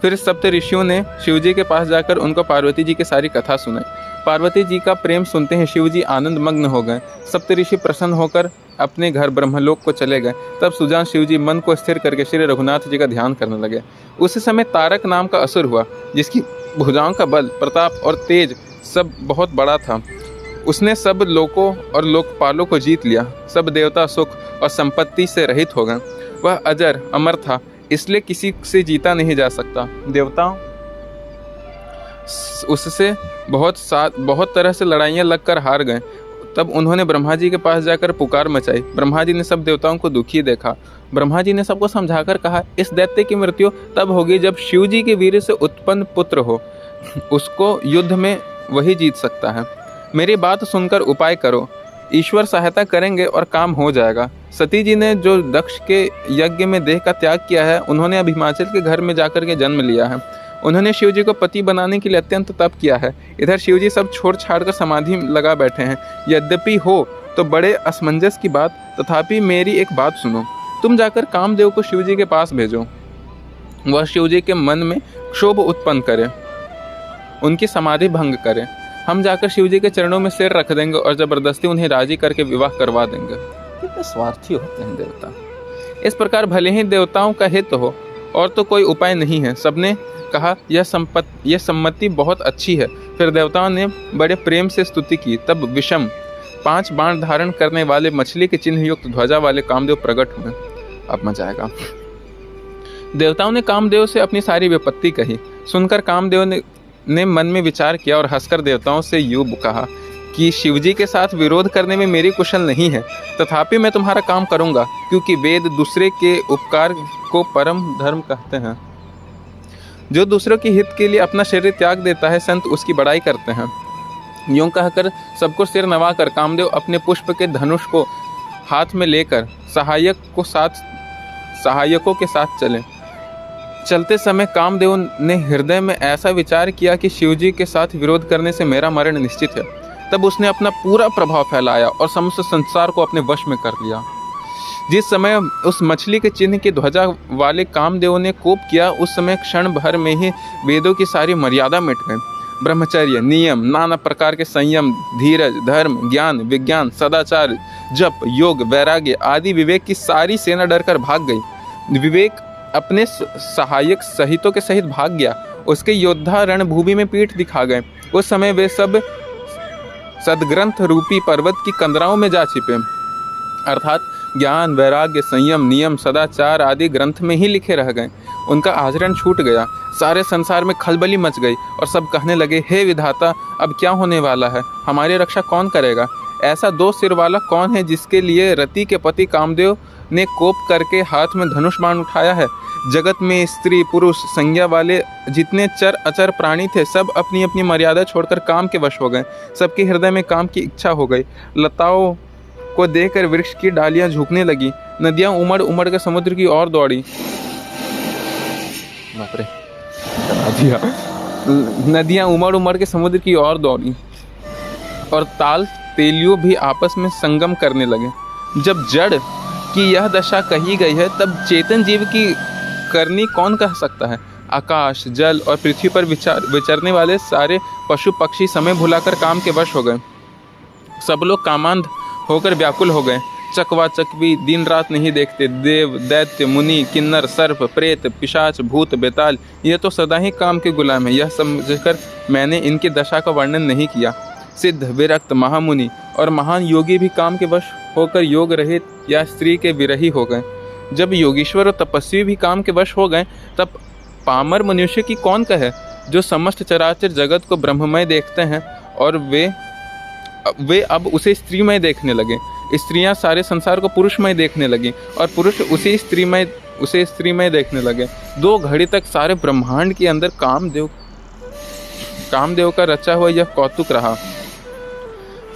फिर सप्त ऋषियों ने शिव जी के पास जाकर उनको पार्वती जी की सारी कथा सुनाई। पार्वती जी का प्रेम सुनते ही शिव जी आनंद मग्न हो गए। सप्त ऋषि प्रसन्न होकर अपने घर ब्रह्मलोक को चले गए। तब सुजान शिव जी मन को स्थिर करके श्री रघुनाथ जी का ध्यान करने लगे। उस समय तारक नाम का असुर हुआ, जिसकी भुजाओं का बल, प्रताप और तेज सब बहुत बड़ा था। उसने सब लोकों और लोकपालों को जीत लिया। सब देवता सुख और संपत्ति से रहित हो गए। वह अजर अमर था, इसलिए किसी से जीता नहीं जा सकता। देवताओं उससे बहुत तरह से लड़ाइयाँ लगकर हार गए। तब उन्होंने ब्रह्मा जी के पास जाकर पुकार मचाई। ब्रह्मा जी ने सब देवताओं को दुखी देखा। ब्रह्मा जी ने सबको समझाकर कहा, इस दैत्य की मृत्यु तब होगी जब शिव जी के वीर से उत्पन्न पुत्र हो। उसको युद्ध में वही जीत सकता है। मेरी बात सुनकर उपाय करो, ईश्वर सहायता करेंगे और काम हो जाएगा। सती जी ने जो दक्ष के यज्ञ में देह का त्याग किया है, उन्होंने अब हिमाचल के घर में जाकर के जन्म लिया है। उन्होंने शिव जी को पति बनाने के लिए अत्यंत तप किया है। इधर शिव जी सब छोड़ छाड़ कर समाधि लगा बैठे हैं। यद्यपि हो तो बड़े असमंजस की बात, तथापि मेरी एक बात सुनो। तुम जाकर कामदेव को शिव जी के पास भेजो। वह शिव जी के मन में क्षोभ उत्पन्न करे, उनकी समाधि भंग करे। हम जाकर शिव जी के चरणों में सिर रख देंगे और जबरदस्ती उन्हें राजी करके विवाह करवा देंगे। कितने स्वार्थी होते हैं देवता। इस प्रकार भले ही देवताओं का हित हो और तो कोई उपाय नहीं है। सबने कहा यह सम्मति बहुत अच्छी है। फिर देवताओं ने बड़े प्रेम से स्तुति की। तब विषम 5 बाण धारण करने वाले मछली के चिन्ह युक्त ध्वजा वाले कामदेव प्रकट हुए। अब मजा आएगा। देवताओं ने कामदेव से अपनी सारी विपत्ति कही। सुनकर कामदेव ने मन में विचार किया और हंसकर देवताओं से यूं कहा कि शिवजी के साथ विरोध करने में मेरी कुशल नहीं है, तथापि मैं तुम्हारा काम करूंगा, क्योंकि वेद दूसरे के उपकार को परम धर्म कहते हैं। जो दूसरों के हित के लिए अपना शरीर त्याग देता है, संत उसकी बड़ाई करते हैं। यूं कहकर सबको सिर नवाकर कामदेव अपने पुष्प के धनुष को हाथ में लेकर सहायकों के साथ चले। चलते समय कामदेव ने हृदय में ऐसा विचार किया कि शिवजी के साथ विरोध करने से मेरा मरण निश्चित है। तब उसने अपना पूरा प्रभाव फैलाया और समस्त संसार को अपने वश में कर लिया। जिस समय उस मछली के चिन्ह की ध्वजा वाले कामदेव ने कोप किया, उस समय क्षण भर में ही वेदों की सारी मर्यादा मिट गई। ब्रह्मचर्य, नियम, नाना प्रकार के संयम, धीरज, धर्म, ज्ञान, विज्ञान, सदाचार, जप, योग, वैराग्य आदि विवेक की सारी सेना डरकर भाग गई। विवेक अपने सहायक सहितों के सहित भाग गया। उसके योद्धा रणभूमि में पीठ दिखा गए। उस समय वे सब सदग्रंथ रूपी पर्वत की कंदराओं में जा छिपे, अर्थात ज्ञान, वैराग्य, संयम, नियम, सदाचार आदि ग्रंथ में ही लिखे रह गए। उनका आचरण छूट गया। सारे संसार में खलबली मच गई और सब कहने लगे, हे विधाता, अब क्या होने वाला है? हमारी रक्षा कौन करेगा? ऐसा 2 सिर वाला कौन है जिसके लिए रति के पति कामदेव ने कोप करके हाथ में धनुष बाण उठाया है? जगत में स्त्री पुरुष संज्ञा वाले जितने चर अचर प्राणी थे, सब अपनी अपनी मर्यादा छोड़कर काम के वश हो गए। सबके हृदय में काम की इच्छा हो गई। लताओं को देखकर वृक्ष की डालियां झुकने लगी। नदियां उमड़ उमड़ कर समुद्र की ओर दौड़ी। नदियां उमड़ उमड़ के समुद्र की ओर दौड़ी और ताल तेलियों भी आपस में संगम करने लगे। जब जड़ की यह दशा कही गई है, तब चेतन जीव की करनी कौन कह सकता है? आकाश, जल और पृथ्वी पर विचरने वाले सारे पशु पक्षी समय भुलाकर काम के वश हो गए। सब लोग कामांध होकर व्याकुल हो गए। चकवा चकवी दिन रात नहीं देखते। देव, दैत्य, मुनि, किन्नर, सर्प, प्रेत, पिशाच, भूत, बेताल, ये तो सदा ही काम के गुलाम है। यह समझकर मैंने इनकी दशा का वर्णन नहीं किया। सिद्ध, विरक्त, महामुनि और महान योगी भी काम के वश होकर योग रहित या स्त्री के विरही हो गए। जब योगीश्वर और तपस्वी भी काम के वश हो गए, तब पामर मनुष्य की कौन कहे, जो समस्त चराचर जगत को ब्रह्ममय देखते हैं और वे अब उसे स्त्रीमय देखने लगे। स्त्रियां सारे संसार को पुरुषमय देखने लगी और पुरुष उसे स्त्रीमय देखने लगे। 2 घड़ी तक सारे ब्रह्मांड के अंदर कामदेव का रचा हुआ यह कौतुक रहा।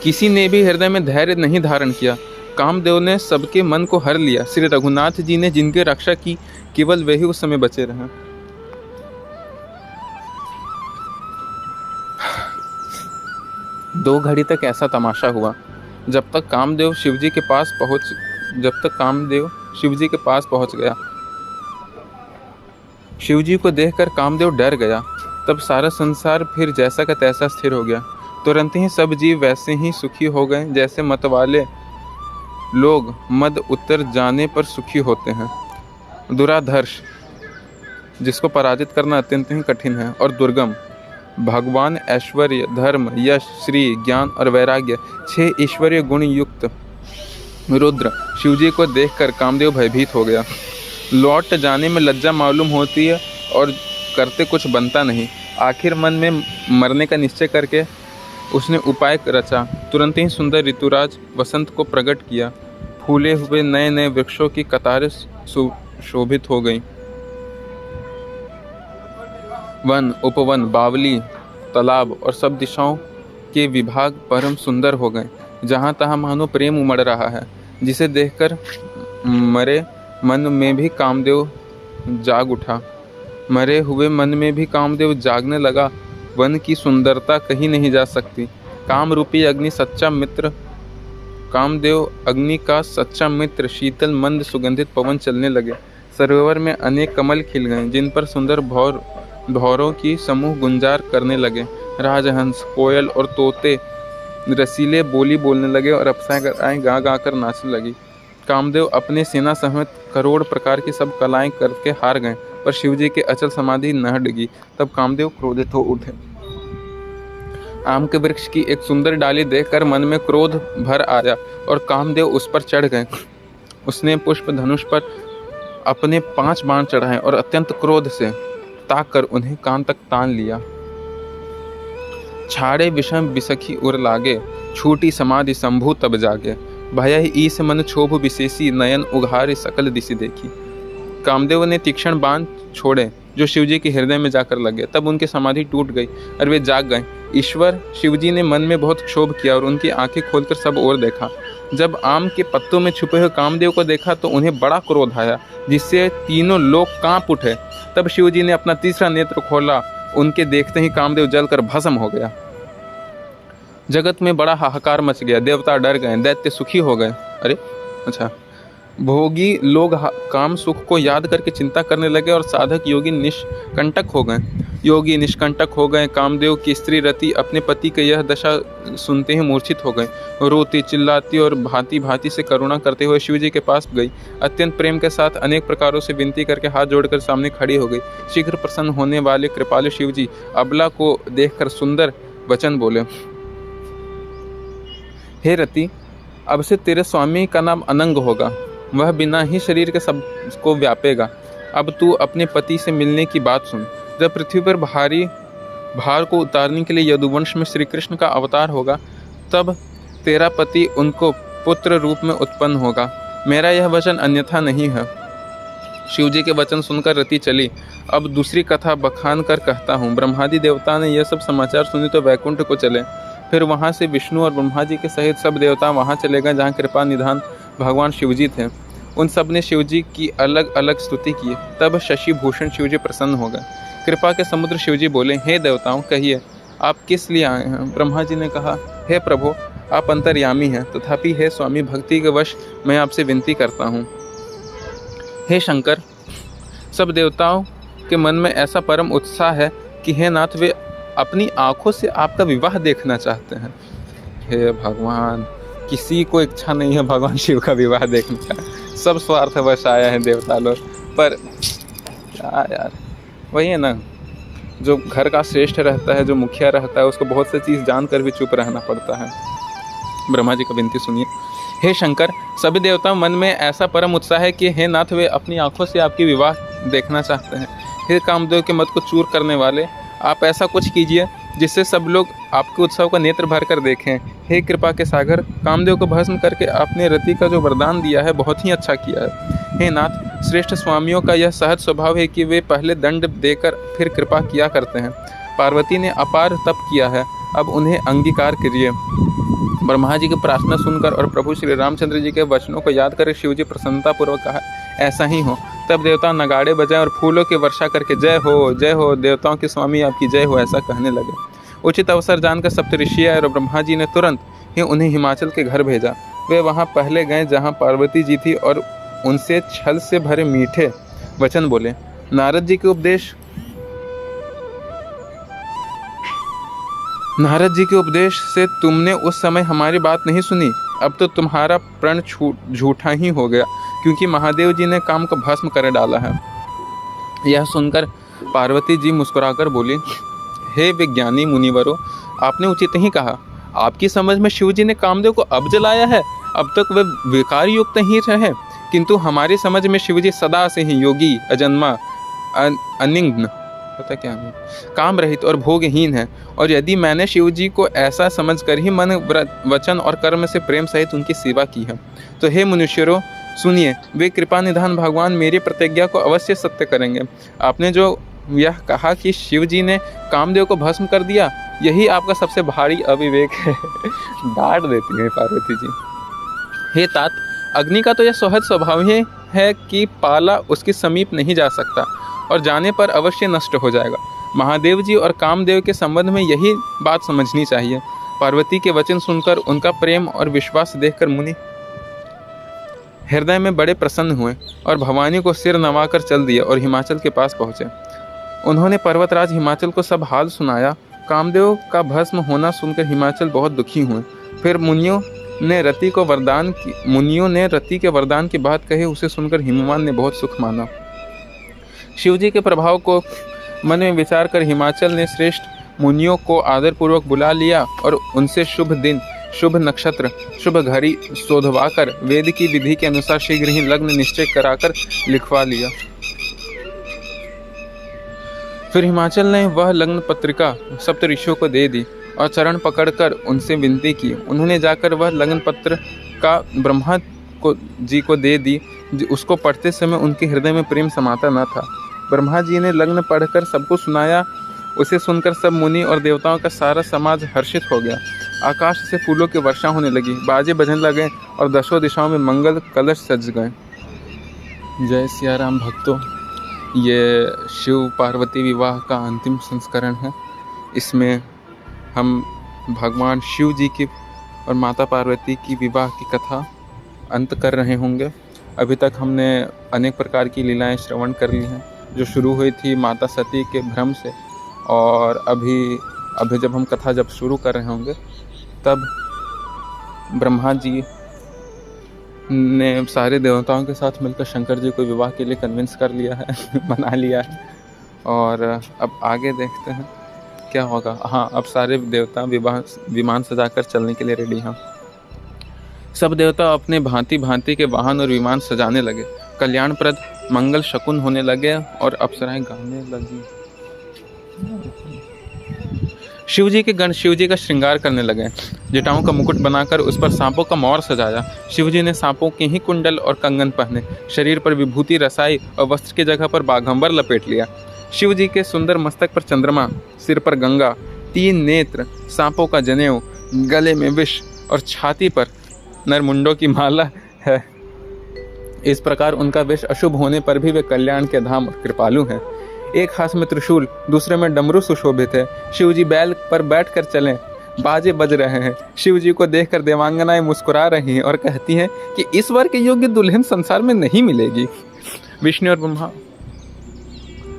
किसी ने भी हृदय में धैर्य नहीं धारण किया। कामदेव ने सबके मन को हर लिया। श्री रघुनाथ जी ने जिनकी रक्षा की, केवल वही उस समय बचे रहे। 2 घड़ी तक ऐसा तमाशा हुआ। जब तक कामदेव शिवजी के पास पहुंच गया। शिवजी को देखकर कामदेव डर गया। तब सारा संसार फिर जैसा का तैसा स्थिर हो गया। तुरंत ही सब जीव वैसे ही सुखी हो गए जैसे मतवाले लोग मद उतर जाने पर सुखी होते हैं। दुराधर्ष, जिसको पराजित करना अत्यंत ही कठिन है और दुर्गम, भगवान, ऐश्वर्य, धर्म, यश, श्री, ज्ञान और वैराग्य, 6 ईश्वरीय गुण युक्त रुद्र शिवजी को देखकर कामदेव भयभीत हो गया। लौट जाने में लज्जा मालूम होती है और करते कुछ बनता नहीं। आखिर मन में मरने का निश्चय करके उसने उपाय रचा। तुरंत ही सुंदर ऋतुराज वसंत को प्रकट किया। फूले हुए नए नए वृक्षों की कतारें सुशोभित हो गईं। वन, उपवन, बावली, तालाब और सब दिशाओं के विभाग परम सुंदर हो गए। जहाँ तहाँ मानो प्रेम उमड़ रहा है, जिसे देखकर मरे मन में भी कामदेव जाग उठा। मरे हुए मन में भी कामदेव जागने लगा। वन की सुंदरता कहीं नहीं जा सकती। काम रूपी अग्नि सच्चा मित्र, कामदेव अग्नि का सच्चा मित्र, शीतल मंद सुगंधित पवन चलने लगे। सरोवर में अनेक कमल खिल गए, जिन पर सुंदर भौरों की समूह गुंजार करने लगे। राजहंस, कोयल और तोते रसीले बोली बोलने लगे और अप्सराएं गा गा कर नाचने लगी। कामदेव अपने सेना समेत करोड़ प्रकार की सब कलाएं करके हार गए, पर शिवजी के अचल समाधि न डिगी। तब कामदेव क्रोधित हो उठे। आम के वृक्ष की एक सुंदर डाली देखकर मन में क्रोध भर आया और कामदेव उस पर चढ़ गए। उसने पुष्प धनुष पर अपने 5 बाण चढ़ाए और अत्यंत क्रोध से ताककर उन्हें कान तक तान लिया। छाड़े विषम विसखी उर लागे, छूटी समाधि शंभु तब जागे। भय ईस मन क्षोभ विशेषी, नयन उघारे सकल दिशि देखी। कामदेव ने तीक्ष्ण बाण छोड़े जो शिवजी के हृदय में जाकर लगे। तब उनकी समाधि टूट गई और वे जाग गए। ईश्वर शिवजी ने मन में बहुत क्षोभ किया और उनकी आंखें खोलकर सब ओर देखा। जब आम के पत्तों में छुपे हुए कामदेव को देखा तो उन्हें बड़ा क्रोध आया, जिससे तीनों लोग कांप उठे। तब शिवजी ने अपना तीसरा नेत्र खोला। उनके देखते ही कामदेव जलकर भस्म हो गया। जगत में बड़ा हाहाकार मच गया। देवता डर गए, दैत्य सुखी हो गए। अरे अच्छा, भोगी लोग काम सुख को याद करके चिंता करने लगे और साधक योगी निष्कंटक हो गए। योगी निष्कंटक हो गए। कामदेव की स्त्री रति अपने पति की यह दशा सुनते ही मूर्छित हो गई। रोती चिल्लाती और भांति भांति से करुणा करते हुए शिवजी के पास गई। अत्यंत प्रेम के साथ अनेक प्रकारों से विनती करके हाथ जोड़कर सामने खड़ी हो गई। शीघ्र प्रसन्न होने वाले कृपालु शिवजी अबला को देखकर सुंदर वचन बोले। हे रति, अब से तेरे स्वामी का नाम अनंग होगा। वह बिना ही शरीर के सब को व्यापेगा। अब तू अपने पति से मिलने की बात सुन। जब पृथ्वी पर भारी भार को उतारने के लिए यदुवंश में श्री कृष्ण का अवतार होगा, तब तेरा पति उनको पुत्र रूप में उत्पन्न होगा। मेरा यह वचन अन्यथा नहीं है। शिवजी के वचन सुनकर रति चली। अब दूसरी कथा बखान कर कहता हूँ। ब्रह्मादि देवता ने यह सब समाचार सुने तो वैकुंठ को चले। फिर वहाँ से विष्णु और ब्रह्मा जी के सहित सब देवता वहाँ चले गए जहाँ कृपा निधान भगवान शिवजी थे। उन सब ने शिवजी की अलग अलग स्तुति की। तब शशि भूषण शिवजी प्रसन्न हो गए। कृपा के समुद्र शिवजी बोले, हे देवताओं, कहिए आप किस लिए आए हैं। ब्रह्मा जी ने कहा, हे प्रभु, आप अंतर्यामी हैं, तथापि हे स्वामी, भक्ति के वश मैं आपसे विनती करता हूँ। हे शंकर, सब देवताओं के मन में ऐसा परम उत्साह है कि हे नाथ, वे अपनी आंखों से आपका विवाह देखना चाहते हैं। हे भगवान, किसी को इच्छा नहीं है भगवान शिव का विवाह देखने का। सब स्वार्थवश आया है देवता लोग। पर क्या यार, वही है ना, जो घर का श्रेष्ठ रहता है, जो मुखिया रहता है, उसको बहुत सी चीज़ जानकर भी चुप रहना पड़ता है। ब्रह्मा जी का विनती सुनिए। हे शंकर, सभी देवताओं मन में ऐसा परम उत्साह है कि हे नाथ, वे अपनी आंखों से आपकी विवाह देखना चाहते हैं। हे कामदेव के मत को चूर करने वाले, आप ऐसा कुछ कीजिए जिससे सब लोग आपके उत्सव का नेत्र भर कर देखें। हे कृपा के सागर, कामदेव को भस्म करके आपने रति का जो वरदान दिया है बहुत ही अच्छा किया है। हे नाथ, श्रेष्ठ स्वामियों का यह सहज स्वभाव है कि वे पहले दंड देकर फिर कृपा किया करते हैं। पार्वती ने अपार तप किया है, अब उन्हें अंगीकार करिए। ब्रह्मा जी की प्रार्थना सुनकर और प्रभु श्री रामचंद्र जी के वचनों को याद कर शिवजी प्रसन्नतापूर्वक कहा, ऐसा ही हो। तब देवता नगाड़े बजाए और फूलों की वर्षा करके जय हो देवताओं के स्वामी आपकी जय हो ऐसा कहने लगे। उचित अवसर जानकर सप्तऋषि आए और ब्रह्मा जी ने तुरंत ही उन्हें हिमाचल के घर भेजा। वे वहाँ पहले गए जहाँ पार्वती जी थी और उनसे छल से भरे मीठे वचन बोले। नारद जी के उपदेश से तुमने उस समय हमारी बात नहीं सुनी। अब तो तुम्हारा प्रण झूठा ही हो गया, क्योंकि महादेव जी ने काम को भस्म कर डाला है। यह सुनकर पार्वती जी मुस्कुराकर बोली, हे विज्ञानी मुनिवरों, आपने उचित ही कहा। आपकी समझ में शिव जी ने कामदेव को अब जलाया है। अब तक वे विकार युक्त ही रहे, किंतु हमारी समझ में शिव जी सदा से ही योगी, अजन्मा, अनिग्न, पता क्या है, काम रहित और भोगहीन है। और यदि मैंने शिव जी को ऐसा समझकर ही मन, वचन और कर्म से प्रेम सहित उनकी सेवा की है, तो हे मनुष्यों सुनिए, वे कृपा निधान भगवान मेरी प्रतिज्ञा को अवश्य सत्य करेंगे। आपने जो यह कहा कि शिव जी ने कामदेव को भस्म कर दिया, यही आपका सबसे भारी अविवेक है। डांट देती है पार्वती जी। हे तात, अग्नि का तो यह सहज स्वभाव ही है कि पाला उसके समीप नहीं जा सकता और जाने पर अवश्य नष्ट हो जाएगा। महादेव जी और कामदेव के संबंध में यही बात समझनी चाहिए। पार्वती के वचन सुनकर उनका प्रेम और विश्वास देखकर मुनि हृदय में बड़े प्रसन्न हुए और भवानी को सिर नवाकर चल दिए और हिमाचल के पास पहुँचे। उन्होंने पर्वतराज हिमाचल को सब हाल सुनाया। कामदेव का भस्म होना सुनकर हिमाचल बहुत दुखी हुए। फिर मुनियों ने रति के वरदान की बात कही। उसे सुनकर हिमवान ने बहुत सुख माना। शिव जी के प्रभाव को मन में विचार कर हिमाचल ने श्रेष्ठ मुनियों को आदरपूर्वक बुला लिया और उनसे शुभ दिन, शुभ नक्षत्र, शुभ घड़ी शोधवाकर वेद की विधि के अनुसार शीघ्र ही लग्न निश्चय कराकर लिखवा लिया। फिर हिमाचल ने वह लग्न पत्रिका सप्त ऋषियों को दे दी और चरण पकड़कर उनसे विनती की। उन्होंने जाकर वह लग्न पत्र का ब्रह्मा जी को दे दी। उसको पढ़ते समय उनके हृदय में प्रेम समाता न था। ब्रह्मा जी ने लग्न पढ़कर सबको सुनाया। उसे सुनकर सब मुनि और देवताओं का सारा समाज हर्षित हो गया। आकाश से फूलों की वर्षा होने लगी, बाजे बजने लगे और दसों दिशाओं में मंगल कलश सज गए। जय सिया राम भक्तों, ये शिव पार्वती विवाह का अंतिम संस्करण है। इसमें हम भगवान शिव जी की और माता पार्वती की विवाह की कथा अंत कर रहे होंगे। अभी तक हमने अनेक प्रकार की लीलाएं श्रवण कर ली हैं, जो शुरू हुई थी माता सती के भ्रम से, और अभी जब हम कथा जब शुरू कर रहे होंगे तब ब्रह्मा जी ने सारे देवताओं के साथ मिलकर शंकर जी को विवाह के लिए कन्विंस कर लिया है, मना लिया है। और अब आगे देखते हैं क्या होगा। हाँ, अब सारे देवता विमान सजाकर चलने के लिए रेडी हैं। सब देवता अपने भांति भांति के वाहन और विमान सजाने लगे। कल्याणप्रद मंगल शकुन होने लगे और अप्सराएं गाने लगी। शिव जी के गण शिव जी का श्रृंगार करने लगे। जटाओं का मुकुट बनाकर उस पर सांपों का मौर सजाया। शिव जी ने सांपों के ही कुंडल और कंगन पहने, शरीर पर विभूति रसाई और वस्त्र की जगह पर बाघंबर लपेट लिया। शिव जी के सुंदर मस्तक पर चंद्रमा, सिर पर गंगा, 3 नेत्र, सांपों का जनेऊ, गले में विष और छाती पर नरमुंडों की माला है। इस प्रकार उनका वेश अशुभ होने पर भी वे कल्याण के धाम और कृपालु हैं। एक हाथ में त्रिशूल, दूसरे में डमरू सुशोभित है। शिव जी बैल पर बैठकर चलें, बाजे बज रहे हैं। शिव जी को देखकर देवांगनाएं मुस्कुरा रही हैं और कहती हैं कि इस वर के योग्य दुल्हन संसार में नहीं मिलेगी।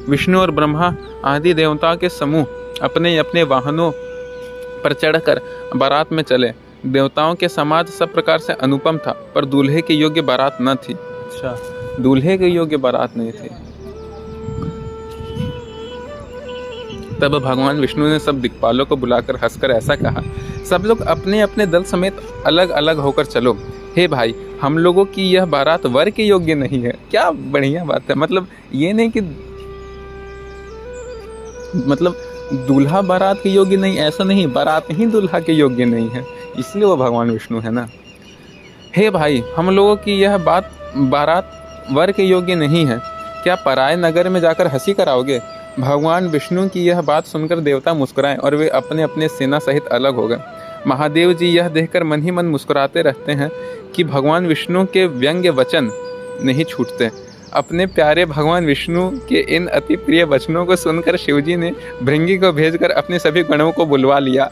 विष्णु और ब्रह्मा आदि देवताओं के समूह अपने अपने वाहनों पर चढ़कर बारात में चले। देवताओं के समाज सब प्रकार से अनुपम था, पर दूल्हे के योग्य बारात न थी। अच्छा, दूल्हे के योग्य बारात नहीं थी। तब भगवान विष्णु ने सब दिक्पालों को बुलाकर हंसकर ऐसा कहा, सब लोग अपने अपने दल समेत अलग अलग होकर चलो। हे भाई, हम लोगों की यह बारात वर के योग्य नहीं है। क्या बढ़िया बात है। मतलब ये नहीं कि दूल्हा बारात के योग्य नहीं, ऐसा नहीं, बारात ही दूल्हा के योग्य नहीं है, इसलिए वो भगवान विष्णु है ना। हे भाई, हम लोगों की यह बारात वर के योग्य नहीं है। क्या पराये नगर में जाकर हंसी कराओगे? भगवान विष्णु की यह बात सुनकर देवता मुस्कुराए और वे अपने अपने सेना सहित अलग हो गए। महादेव जी यह देखकर मन ही मन मुस्कुराते रहते हैं कि भगवान विष्णु के व्यंग्य वचन नहीं छूटते। अपने प्यारे भगवान विष्णु के इन अति प्रिय वचनों को सुनकर शिवजी ने भृंगी को भेजकर अपने सभी गणों को बुलवा लिया।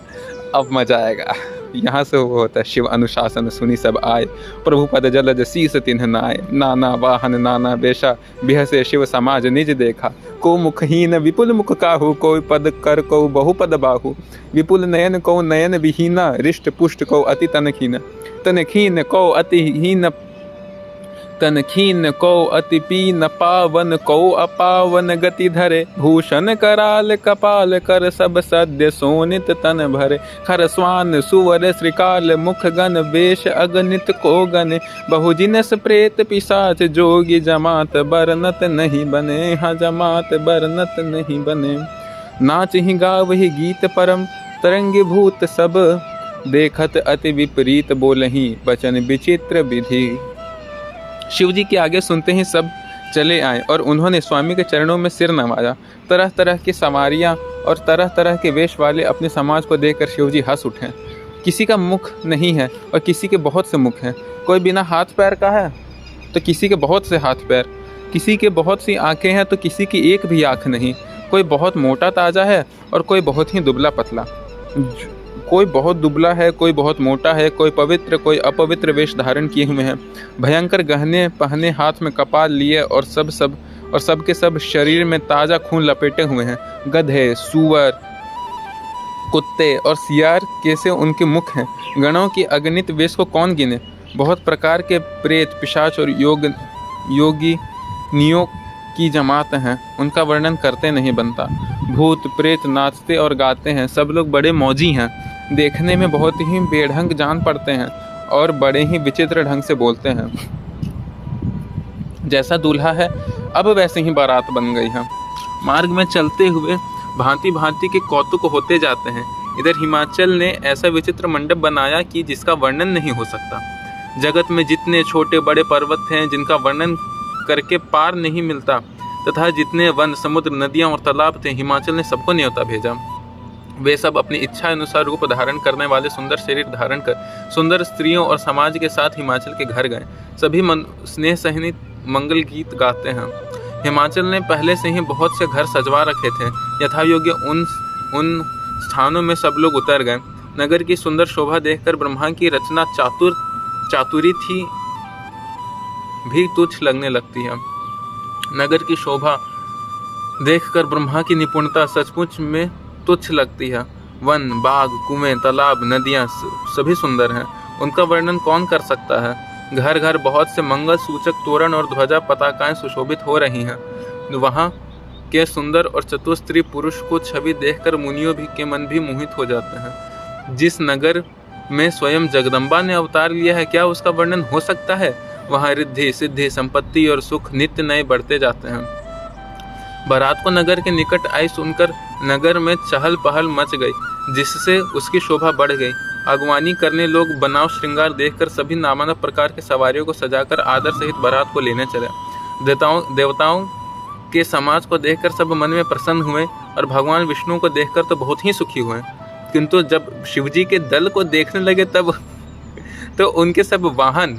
अब मजा आएगा। यहाँ से वो होता है शिव अनुशासन सुनी सब आए, प्रभु पद जलज शीस तिन्ह नाय, नाना वाहन नाना बेशा बिहसे शिव समाज निज देखा, को मुखहीन विपुल मुख काहू, कोई पद कर को बहुपद बाहु, विपुल नयन को नयन विहीना, रिष्ट पुष्ट को अति तनखीन, तनखीन को अतिहीन, तनखीन को अति पीन, पावन को अपावन गति धरे, भूषण कराल कपाल कर सब सद्य सोनित तन भरे, खर स्वान सुवर श्रीकाल मुख गण वेश अगणित को गने, बहुजिनस प्रेत पिशाच जोगी जमात बरनत नहीं बने, हाँ जमात बरनत नहीं बने, नाच ही गाव ही गीत परम तरंग भूत सब, देखत अति विपरीत बोलही वचन विचित्र विधि। शिव जी के आगे सुनते ही सब चले आए और उन्होंने स्वामी के चरणों में सिर नवाया। तरह तरह की सवारियां और तरह तरह के वेश वाले अपने समाज को देखकर शिव जी हंस उठे। किसी का मुख नहीं है और किसी के बहुत से मुख हैं, कोई बिना हाथ पैर का है तो किसी के बहुत से हाथ पैर, किसी के बहुत सी आंखें हैं तो किसी की एक भी आंख नहीं, कोई बहुत मोटा ताज़ा है और कोई बहुत ही दुबला पतला, कोई बहुत दुबला है कोई बहुत मोटा है, कोई पवित्र कोई अपवित्र वेश धारण किए हुए हैं, भयंकर गहने पहने हाथ में कपाल लिए और सब के सब शरीर में ताज़ा खून लपेटे हुए हैं। गधे सूअर कुत्ते और सियार कैसे उनके मुख हैं। गणों की अगणित वेश को कौन गिने। बहुत प्रकार के प्रेत पिशाच और योगिनियों की जमात हैं, उनका वर्णन करते नहीं बनता। भूत प्रेत नाचते और गाते हैं, सब लोग बड़े मौजी हैं, देखने में बहुत ही बेढंग जान पड़ते हैं और बड़े ही विचित्र ढंग से बोलते हैं। जैसा दूल्हा है अब वैसे ही बारात बन गई है। मार्ग में चलते हुए भांति भांति के कौतुक होते जाते हैं। इधर हिमाचल ने ऐसा विचित्र मंडप बनाया कि जिसका वर्णन नहीं हो सकता। जगत में जितने छोटे बड़े पर्वत हैं जिनका वर्णन करके पार नहीं मिलता, तथा जितने वन समुद्र नदियां और तालाब थे, हिमाचल ने सबको न्योता भेजा। वे सब अपनी इच्छा अनुसार रूप धारण करने वाले सुंदर शरीर धारण कर सुंदर स्त्रियों और समाज के साथ हिमाचल के घर गए। सभी स्नेह सहित मंगल गीत गाते हैं। हिमाचल ने पहले से ही बहुत से घर सजवा रखे थे। यथायोग्य उन स्थानों में सब लोग उतर गए। नगर की सुंदर शोभा देखकर ब्रह्मा की रचना चातुरी थी भी तुच्छ लगने लगती है। नगर की शोभा देखकर ब्रह्मा की निपुणता सचमुच में तुच्छ लगती है। वन बाग कुएं तालाब नदियाँ सभी सुंदर हैं, उनका वर्णन कौन कर सकता है। घर घर बहुत से मंगल सूचक तोरण और ध्वजा पताकाएं सुशोभित हो रही हैं। वहाँ के सुंदर और चतुर स्त्री पुरुष को छवि देखकर मुनियों के मन भी मोहित हो जाते हैं। जिस नगर में स्वयं जगदम्बा ने अवतार लिया है, क्या उसका वर्णन हो सकता है। वहाँ रिद्धि सिद्धि संपत्ति और सुख नित्य नए बढ़ते जाते हैं। बारात को नगर के निकट आई सुनकर नगर में चहल पहल मच गई, जिससे उसकी शोभा बढ़ गई। अगवानी करने लोग बनाव श्रृंगार देखकर सभी नाना प्रकार के सवारियों को सजाकर आदर सहित बारात को लेने चले। देवताओं के समाज को देखकर सब मन में प्रसन्न हुए और भगवान विष्णु को देखकर तो बहुत ही सुखी हुए। किंतु जब शिवजी के दल को देखने लगे तब तो उनके सब वाहन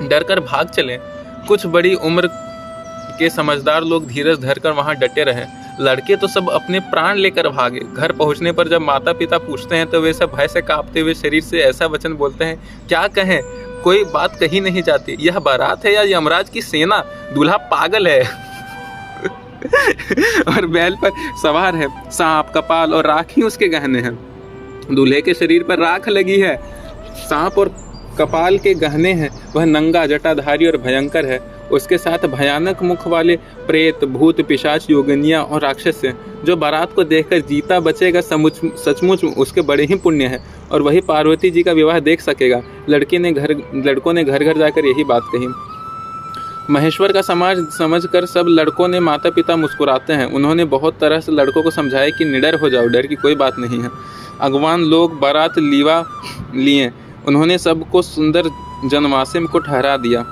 डरकर भाग चले। कुछ बड़ी उम्र के समझदार लोग धीरज धरकर वहां डटे रहे। लड़के तो सब अपने प्राण लेकर भागे। घर पहुंचने पर जब माता पिता पूछते हैं तो वे सब भय से कांपते हुए शरीर से ऐसा वचन बोलते हैं, क्या कहें, कोई बात कही नहीं जाती। यह बारात है या यमराज की सेना, दूल्हा पागल है और बैल पर सवार है। सांप कपाल और राख ही उसके गहने हैं। दूल्हे के शरीर पर राख लगी है, सांप और कपाल के गहने हैं। वह नंगा जटाधारी और भयंकर है। उसके साथ भयानक मुख वाले प्रेत भूत पिशाच योगिनियां और राक्षस हैं। जो बारात को देखकर जीता बचेगा सचमुच उसके बड़े ही पुण्य है और वही पार्वती जी का विवाह देख सकेगा। लड़कों ने घर घर जाकर यही बात कही। महेश्वर का समाज समझकर सब लड़कों ने माता पिता मुस्कुराते हैं। उन्होंने बहुत तरह से लड़कों को समझाया कि निडर हो जाओ, डर की कोई बात नहीं है। अगवान लोग बारात लिए। उन्होंने सबको सुंदर जनवासे को ठहरा दिया।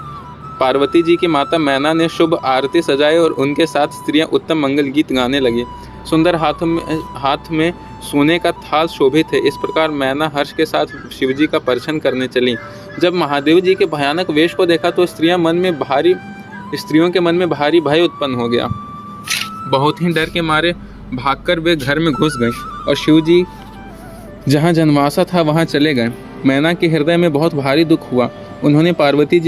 पार्वती जी की माता मैना ने शुभ आरती सजाई और उनके साथ स्त्रियां उत्तम मंगल गीत गाने लगी। सुंदर हाथ में सोने का थाल शोभित है। इस प्रकार मैना हर्ष के साथ शिवजी का परिछन करने चली। जब महादेव जी के भयानक वेश को देखा तो स्त्रियों के मन में भारी भय उत्पन्न हो गया। बहुत ही डर के मारे भागकर वे घर में घुस गईं और शिवजी जहाँ जनवासा था वहाँ चले गए। मैना के हृदय में बहुत भारी दुख हुआ। उन्होंने पार्वती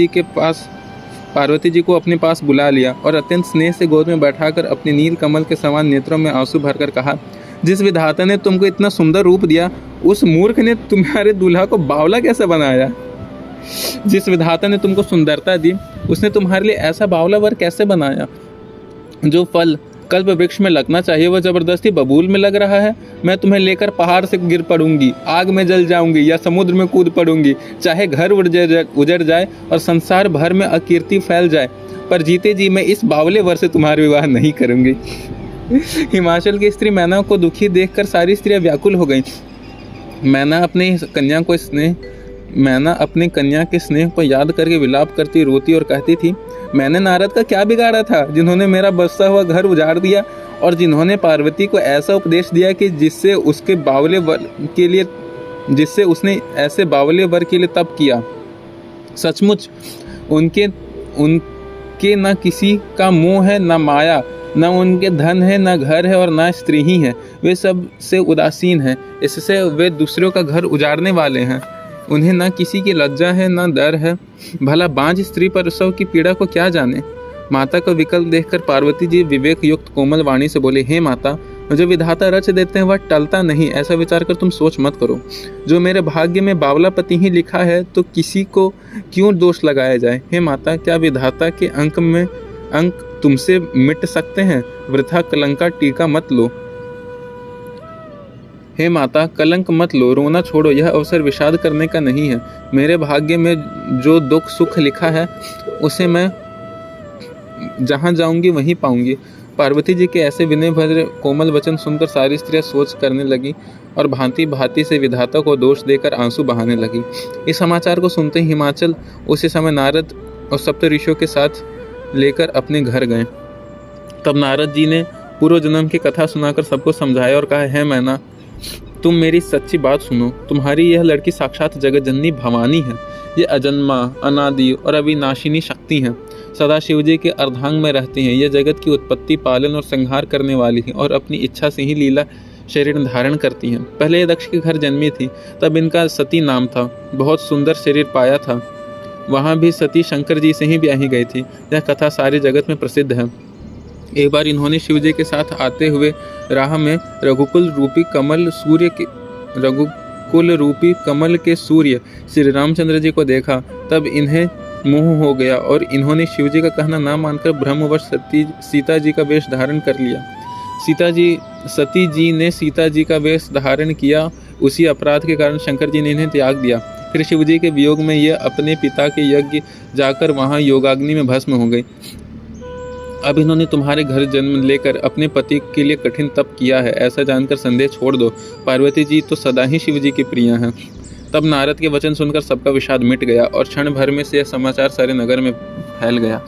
जी को अपने पास बुला लिया और अत्यंत स्नेह से गोद में बैठाकर अपने नील कमल के समान नेत्रों में आंसू भरकर कहा, जिस विधाता ने तुमको इतना सुंदर रूप दिया, उस मूर्ख ने तुम्हारे दूल्हा को बावला कैसे बनाया? जिस विधाता ने तुमको सुंदरता दी, उसने तुम्हारे लिए ऐसा बावला वर कैसे बनाया? जो फल कल्प वृक्ष में लगना चाहिए वह जबरदस्ती बबूल में लग रहा है। मैं तुम्हें लेकर पहाड़ से गिर पड़ूंगी, आग में जल जाऊंगी या समुद्र में कूद पड़ूंगी, चाहे घर उजड़ जाए और संसार भर में अकीर्ति फैल जाए, पर जीते जी मैं इस बावले वर से तुम्हारा विवाह नहीं करूंगी। हिमाचल की स्त्री मैना को दुखी देखकर सारी स्त्रियां व्याकुल हो गईं। मैना अपने कन्या के स्नेह को याद करके विलाप करती, रोती और कहती थी, मैंने नारद का क्या बिगाड़ा था, जिन्होंने मेरा बसता हुआ घर उजाड़ दिया और जिन्होंने पार्वती को ऐसा उपदेश दिया कि जिससे उसने ऐसे बावले वर के लिए तप किया। सचमुच उनके न किसी का मोह है, न माया, न उनके धन है, न घर है और न स्त्री ही है। वे सब से उदासीन हैं, इससे वे दूसरों का घर उजाड़ने वाले हैं। उन्हें न किसी की लज्जा है, न डर है। भला बांझ स्त्री प्रसव की पीड़ा को क्या जाने। माता का विकल्प देखकर पार्वती जी विवेक युक्त कोमल वाणी से बोले, हे माता, जो विधाता रच देते हैं वह टलता नहीं, ऐसा विचार कर तुम सोच मत करो। जो मेरे भाग्य में बावला पति ही लिखा है तो किसी को क्यों दोष लगाया जाए। हे माता, क्या विधाता के अंक तुमसे मिट सकते हैं? वृथा कलंका टीका मत लो। हे माता, कलंक मत लो, रोना छोड़ो, यह अवसर विषाद करने का नहीं है। मेरे भाग्य में जो दुख सुख लिखा है उसे मैं जहाँ जाऊंगी वहीं पाऊंगी। पार्वती जी के ऐसे विनय भरे कोमल वचन सुनकर सारी स्त्रियां सोच करने लगी और भांति भांति से विधाता को दोष देकर आंसू बहाने लगी। इस समाचार को सुनते ही हिमाचल उसी समय नारद और सप्त ऋषियों के साथ लेकर अपने घर गए। तब नारद जी ने पूर्व जन्म की कथा सुनाकर सबको समझाया और कहा, है मैना, तुम मेरी सच्ची बात सुनो। तुम्हारी यह लड़की साक्षात जगत जननी भवानी है। ये अजन्मा, अनादि और अविनाशिनी शक्ति हैं। सदा शिव जी के अर्धांग में रहती हैं। ये जगत की उत्पत्ति, पालन और संहार करने वाली हैं और अपनी इच्छा से ही लीला शरीर धारण करती हैं। पहले ये दक्ष के घर जन्मी थी, तब इनका सती नाम था। बहुत सुंदर शरीर पाया था। वहाँ भी सती शंकर जी से ही ब्याही गई थी। यह कथा सारे जगत में प्रसिद्ध है। एक बार इन्होंने शिव जी के साथ आते हुए राह में रघुकुल रूपी कमल के सूर्य श्री रामचंद्र जी को देखा। तब इन्हें मोह हो गया और इन्होंने शिव जी का कहना ना मानकर ब्रह्मवश सीता जी का वेश धारण कर लिया। सती जी ने सीता जी का वेश धारण किया। उसी अपराध के कारण शंकर जी ने इन्हें त्याग दिया। फिर शिव जी के वियोग में यह अपने पिता के यज्ञ जाकर वहाँ योगाग्नि में भस्म हो गई। अब इन्होंने तुम्हारे घर जन्म लेकर अपने पति के लिए कठिन तप किया है, ऐसा जानकर संदेह छोड़ दो। पार्वती जी तो सदा ही शिव जी की प्रिय हैं। तब नारद के वचन सुनकर सबका विषाद मिट गया और क्षण भर में से यह समाचार सारे नगर में फैल गया।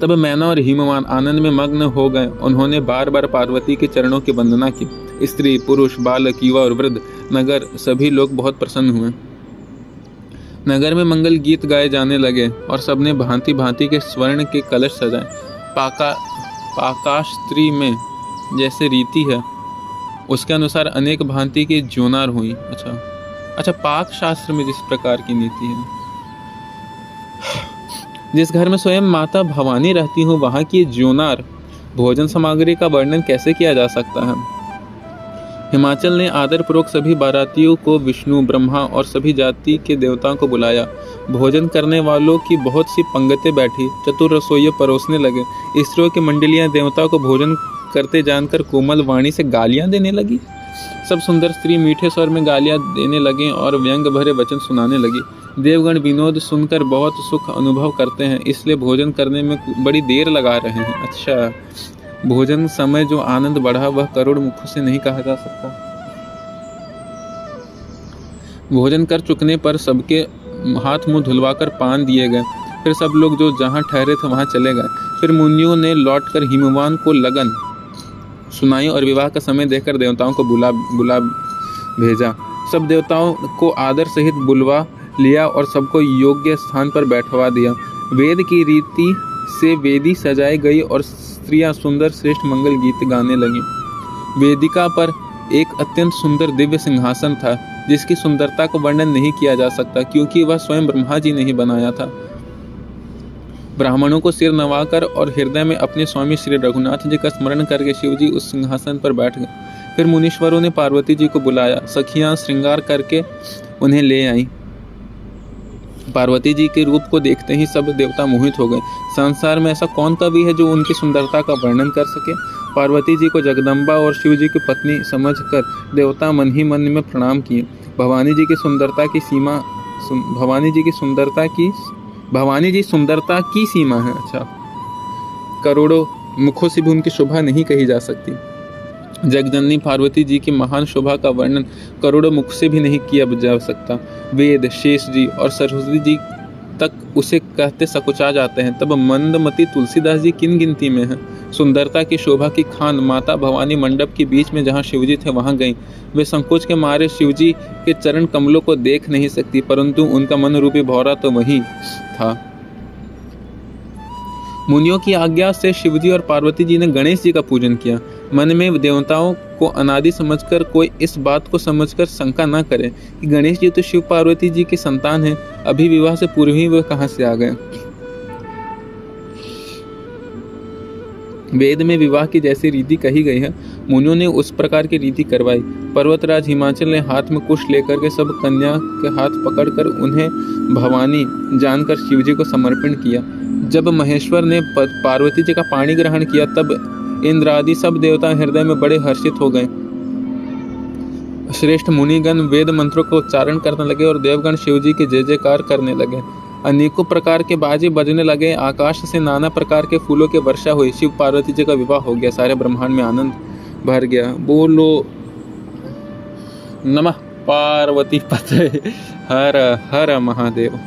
तब मैना और हिमवान आनंद में मग्न हो गए। उन्होंने बार बार पार्वती के चरणों की वंदना की। स्त्री, पुरुष, बालक, युवा और वृद्ध, नगर सभी लोग बहुत प्रसन्न हुए। नगर में मंगल गीत गाए जाने लगे और सबने भांति भांति के स्वर्ण के कलश सजाए। पाकास्त्री में जैसे रीति है उसके अनुसार अनेक भांति की जोनार हुई। अच्छा, पाक शास्त्र में जिस प्रकार की नीति है। जिस घर में स्वयं माता भवानी रहती हूँ वहाँ की जोनार भोजन सामग्री का वर्णन कैसे किया जा सकता है। हिमाचल ने आदरपूर्वक सभी बारातियों को, विष्णु, ब्रह्मा और सभी जाति के देवताओं को बुलाया। भोजन करने वालों की बहुत सी पंगतें बैठी। चतुर रसोइये परोसने लगे। स्त्रियों की मंडलियां देवताओं को भोजन करते जानकर कोमल वाणी से गालियां देने लगी। सब सुंदर स्त्री मीठे स्वर में गालियां देने लगे और व्यंग भरे वचन सुनाने लगी। देवगण विनोद सुनकर बहुत सुख अनुभव करते हैं, इसलिए भोजन करने में बड़ी देर लगा रहे हैं। अच्छा, भोजन समय जो आनंद बढ़ा वह करोड़ मुखों से नहीं कहा जा सकता। भोजन कर चुकने पर सबके हाथ मुंह धुलवाकर पान दिए गए। फिर सब लोग जो जहाँ ठहरे थे वहाँ चले गए। फिर मुनियों ने लौटकर हिमवान को लगन सुनाई और विवाह का समय देखकर देवताओं को बुला भेजा। सब देवताओं को आदर सहित बुलवा लिया और सबको योग्य स्थान पर बैठवा दिया। वेद की रीति से वेदी सजाई गई और स्त्रियां सुंदर श्रेष्ठ मंगल गीत गाने लगी। वेदिका पर एक अत्यंत सुंदर दिव्य सिंहासन था जिसकी सुंदरता को वर्णन नहीं किया जा सकता, क्योंकि वह स्वयं ब्रह्मा जी ने ही बनाया था। ब्राह्मणों को सिर नवाकर और हृदय में अपने स्वामी श्री रघुनाथ जी का स्मरण करके शिव जी उस सिंहासन पर बैठ गए। फिर मुनीश्वरों ने पार्वती जी को बुलाया। सखियां श्रृंगार करके उन्हें ले आईं। पार्वती जी के रूप को देखते ही सब देवता मोहित हो गए। संसार में ऐसा कौन कवि है जो उनकी सुंदरता का वर्णन कर सके। पार्वती जी को जगदम्बा और शिव जी की पत्नी समझकर देवता मन ही मन में प्रणाम किए। भवानी जी सुंदरता की सीमा है। अच्छा, करोड़ों मुखों से भी उनकी शोभा नहीं कही जा सकती। जगजननी पार्वती जी की महान शोभा का वर्णन करोड़ों मुख से भी नहीं किया जा सकता। वेद, शेष जी और सरस्वती जी तक उसे कहते सकुचा जाते हैं, तब मंदमती तुलसीदास जी किन गिनती में हैं। सुंदरता की शोभा की खान माता भवानी मंडप के बीच में जहाँ शिवजी थे वहाँ गईं। वे संकोच के मारे शिवजी के चरण कमलों को देख नहीं सकती, परंतु उनका मन रूपी भौरा तो वहीं था। मुनियों की आज्ञा से शिवजी और पार्वती जी ने गणेश जी का पूजन किया। मन में देवताओं को अनादि समझकर कोई इस बात को समझकर शंका न करे कि गणेश जी तो शिव पार्वती जी के संतान हैं, अभी विवाह से पूर्व ही वे कहाँ से आ गए। वेद में विवाह की जैसी रीति कही गई है, मुनियों ने उस प्रकार की रीति करवाई। पर्वतराज हिमाचल ने हाथ में कुश लेकर के सब कन्या के हाथ पकड़कर उन्हें भवानी जानकर शिवजी को समर्पण किया। जब महेश्वर ने पार्वती जी का पाणी ग्रहण किया, तब इंद्र आदि सब देवता हृदय में बड़े हर्षित हो गए। श्रेष्ठ मुनिगण वेद मंत्रों को उच्चारण करने लगे और देवगण शिवजी के जय जयकार करने लगे। अनेकों प्रकार के बाजे बजने लगे। आकाश से नाना प्रकार के फूलों की वर्षा हुई। शिव पार्वती जी का विवाह हो गया। सारे ब्रह्मांड में आनंद भर गया। बोलो नमः पार्वती पते हर हर महादेव।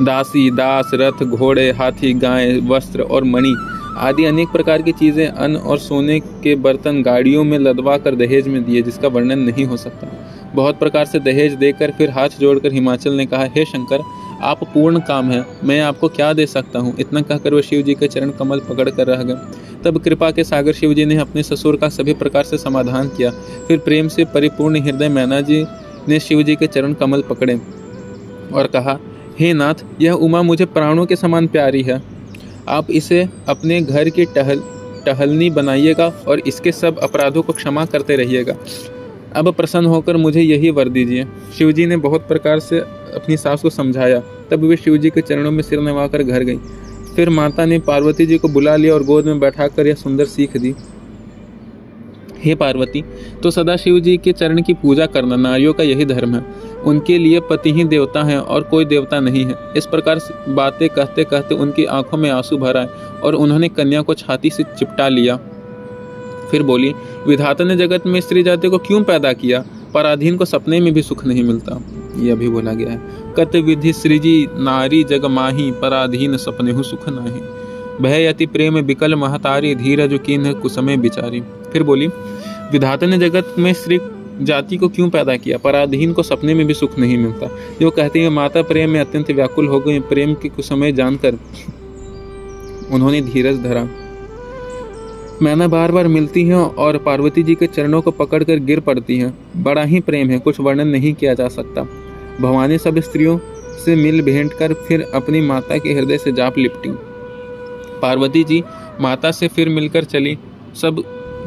दासी, दास, रथ, घोड़े, हाथी, गाय, वस्त्र और मणि आदि अनेक प्रकार की चीजें, अन्न और सोने के बर्तन गाड़ियों में लदवा कर दहेज में दिए, जिसका वर्णन नहीं हो सकता। बहुत प्रकार से दहेज देकर फिर हाथ जोड़कर हिमाचल ने कहा, हे शंकर, आप पूर्ण काम है, मैं आपको क्या दे सकता हूँ। इतना कहकर वह शिव जी के चरण कमल पकड़ कर रह गए। तब कृपा के सागर शिव जी ने अपने ससुर का सभी प्रकार से समाधान किया। फिर प्रेम से परिपूर्ण हृदय मैना जी ने शिव जी के चरण कमल पकड़े और कहा, हे नाथ, यह उमा मुझे प्राणों के समान प्यारी है। आप इसे अपने घर की टहलनी बनाइएगा और इसके सब अपराधों को क्षमा करते रहिएगा। अब प्रसन्न होकर मुझे यही वर दीजिए। शिवजी ने बहुत प्रकार से अपनी सास को समझाया। तब वे शिवजी के चरणों में सिर नवाकर घर गई। फिर माता ने पार्वती जी को बुला लिया और गोद में बैठाकर यह सुंदर सीख दी, हे पार्वती, तो सदा शिव जी के चरण की पूजा करना, नारियों का यही धर्म है। उनके लिए पति ही देवता है और कोई देवता नहीं है। इस प्रकार बातें कहते कहते उनकी आंखों में आंसू भर आए और उन्होंने कन्या को छाती से चिपटा लिया। फिर बोली, विधाता ने जगत में स्त्री जाति को क्यों पैदा किया? पराधीन को सपने में भी सुख नहीं मिलता। यह भी बोला गया है, कत विधि सृजी नारी जग माही, पराधीन सपने हु सुख नाही। भय अति प्रेम विकल महतारी, धीरज कीन्ह कुसमय बिचारी। फिर बोली, विधाता ने जगत में स्त्री जाति को क्यों पैदा किया? पराधीन को सपने में भी सुख नहीं मिलता। जो कहती है, माता प्रेम में अत्यंत व्याकुल हो गई। प्रेम के कुसमय जानकर उन्होंने धीरज धरा। मैना बार बार मिलती हैं और पार्वती जी के चरणों को पकड़कर गिर पड़ती हैं। बड़ा ही प्रेम है, कुछ वर्णन नहीं किया जा सकता। भवानी सब स्त्रियों से मिल भेंट कर फिर अपनी माता के हृदय से जाप लिपटी। पार्वती जी माता से फिर मिलकर चली। सब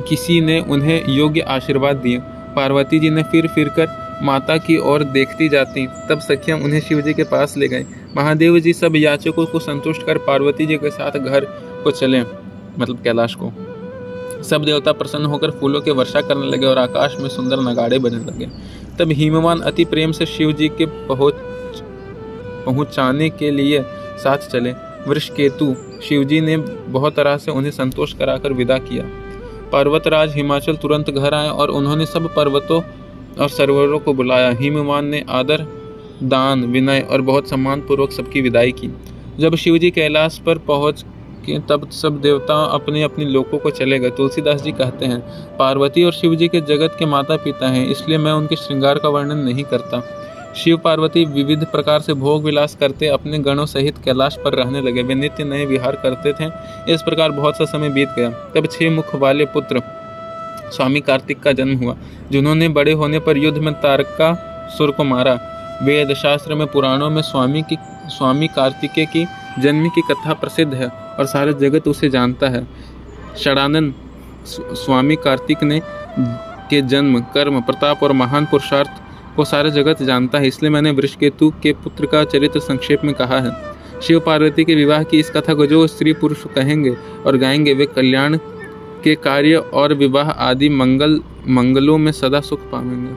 किसी ने उन्हें योग्य आशीर्वाद दिए। पार्वती जी ने फिर कर माता की ओर देखती जाती। तब सखियां उन्हें शिव जी के पास ले गए। महादेव जी सब याचकों को संतुष्ट कर पार्वती जी के साथ घर को चले, मतलब कैलाश को। सब देवता प्रसन्न होकर फूलों की वर्षा करने लगे और आकाश में सुंदर नगाड़े बनने लगे। तब हिमवान अति प्रेम से शिव जी के पहुँचाने के लिए साथ चले। वृषकेतु शिवजी ने बहुत तरह से उन्हें संतोष कराकर विदा किया। पर्वतराज हिमाचल तुरंत घर आए और उन्होंने सब पर्वतों और सरोवरों को बुलाया। हिमवान ने आदर, दान, विनय और बहुत सम्मान पूर्वक सबकी विदाई की। जब शिवजी कैलाश पर पहुंच के तब सब देवता अपने अपने लोकों को चले गए। तुलसीदास जी कहते हैं, पार्वती और शिवजी के जगत के माता पिता हैं, इसलिए मैं उनके श्रृंगार का वर्णन नहीं करता। शिव पार्वती विविध प्रकार से भोग विलास करते अपने गणों सहित कैलाश पर रहने लगे। वे नित्य नए विहार करते थे। इस प्रकार बहुत सा समय बीत गया। तब 6 मुख वाले पुत्र स्वामी कार्तिक का जन्म हुआ, जिन्होंने बड़े होने पर युद्ध में तारकासुर को मारा। वेद शास्त्र में, पुराणों में स्वामी कार्तिकेय की जन्म की कथा प्रसिद्ध है और सारा जगत उसे जानता है। षडानंद स्वामी कार्तिक ने के जन्म, कर्म, प्रताप और महान पुरुषार्थ को सारा जगत जानता है, इसलिए मैंने वृषकेतु के पुत्र का चरित्र संक्षेप में कहा है। शिव पार्वती के विवाह की इस कथा को जो स्त्री पुरुष कहेंगे और गाएंगे, वे कल्याण के कार्य और विवाह आदि मंगलों में सदा सुख पाएंगे।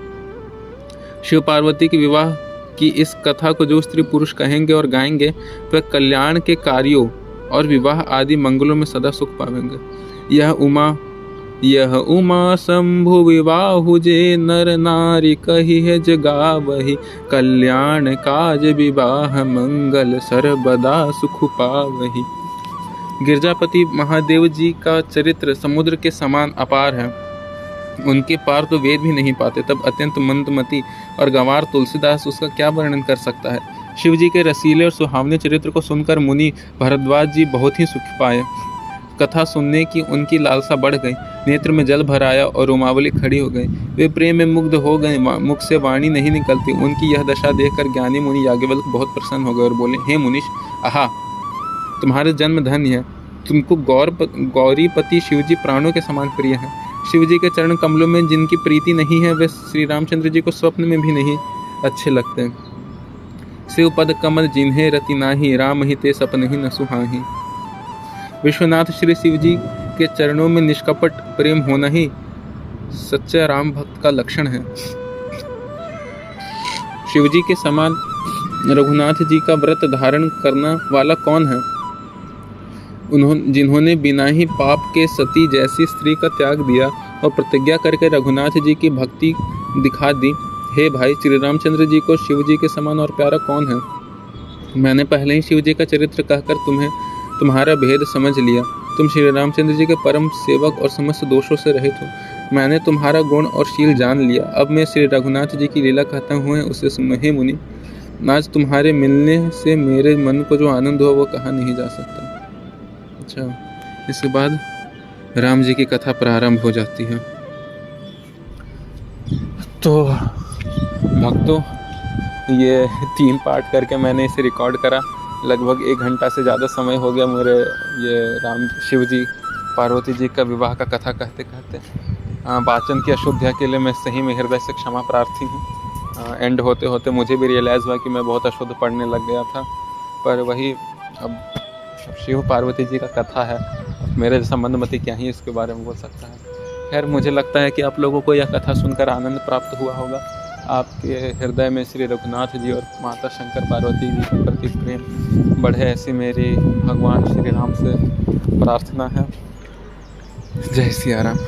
शिव पार्वती के विवाह की इस कथा को जो स्त्री पुरुष कहेंगे और गाएंगे, वे कल्याण के कार्यों और विवाह आदि मंगलों में सदा सुख पाएंगे। यह उमा शंभु विवाहु जे नर नारी कही है जगावही, कल्याण काज विवाह मंगल सर्वदा सुख पावही। गिरजापति महादेव जी का चरित्र समुद्र के समान अपार है। उनके पार तो वेद भी नहीं पाते, तब अत्यंत मंदमती और गंवार तुलसीदास उसका क्या वर्णन कर सकता है। शिव जी के रसीले और सुहावने चरित्र को सुनकर मुनि भरद्वाज जी बहुत ही सुख पाए। कथा सुनने की उनकी लालसा बढ़ गई, नेत्र में जल भर आया और रोमावली खड़ी हो गई। वे प्रेम में मुग्ध हो गए, मुख से वाणी नहीं निकलती। उनकी यह दशा देखकर ज्ञानी मुनि याज्ञवल्क्य बहुत प्रसन्न हो गए और बोले, हे मुनीश, आहा, तुम्हारे जन्म धन्य है। तुमको गौरीपति शिवजी प्राणों के समान प्रिय हैं। शिवजी के चरण कमलों में जिनकी प्रीति नहीं है, वे श्री रामचंद्र जी को स्वप्न में भी नहीं अच्छे लगते। शिव पद कमल जिन्हें रति नाही, राम ही ते सपन ही न सुहाही। विश्वनाथ श्री शिव जी के चरणों में निष्कपट प्रेम होना ही सच्चा राम भक्त का लक्षण है। शिवजी के समान रघुनाथ जी का व्रत धारण करना वाला कौन है? जिन्होंने बिना ही पाप के सती जैसी स्त्री का त्याग दिया और प्रतिज्ञा करके रघुनाथ जी की भक्ति दिखा दी। हे भाई, श्री रामचंद्र जी को शिव जी के समान और प्यारा कौन है? मैंने पहले ही शिव जी का चरित्र कहकर तुम्हारा भेद समझ लिया। तुम श्री रामचंद्र जी के परम सेवक और समस्त दोषों से रहित हो। मैंने तुम्हारा गुण और शील जान लिया। अब मैं श्री रघुनाथ जी की लीला कहता हूँ, उसे सुनो। हे मुनि, आज तुम्हारे मिलने से मेरे मन को जो आनंद हो वो कहा नहीं जा सकता। अच्छा, इसके बाद राम जी की कथा प्रारंभ हो जाती है। तो भक्तों, ये 3 पार्ट करके मैंने इसे रिकॉर्ड करा। लगभग 1 घंटा से ज़्यादा समय हो गया मेरे ये शिव जी पार्वती जी का विवाह का कथा कहते कहते। वाचन की अशुद्धिया के लिए मैं सही में हृदय से क्षमा प्रार्थी हूँ। एंड होते होते मुझे भी रियलाइज़ हुआ कि मैं बहुत अशुद्ध पढ़ने लग गया था। पर वही, अब शिव पार्वती जी का कथा है, मेरे जैसा मंदमती क्या ही इसके बारे में बोल सकता है। खैर, मुझे लगता है कि आप लोगों को यह कथा सुनकर आनंद प्राप्त हुआ होगा। आपके हृदय में श्री रघुनाथ जी और माता शंकर पार्वती जी के प्रति प्रेम बढ़े, ऐसी मेरी भगवान श्री राम से प्रार्थना है। जय सिया राम।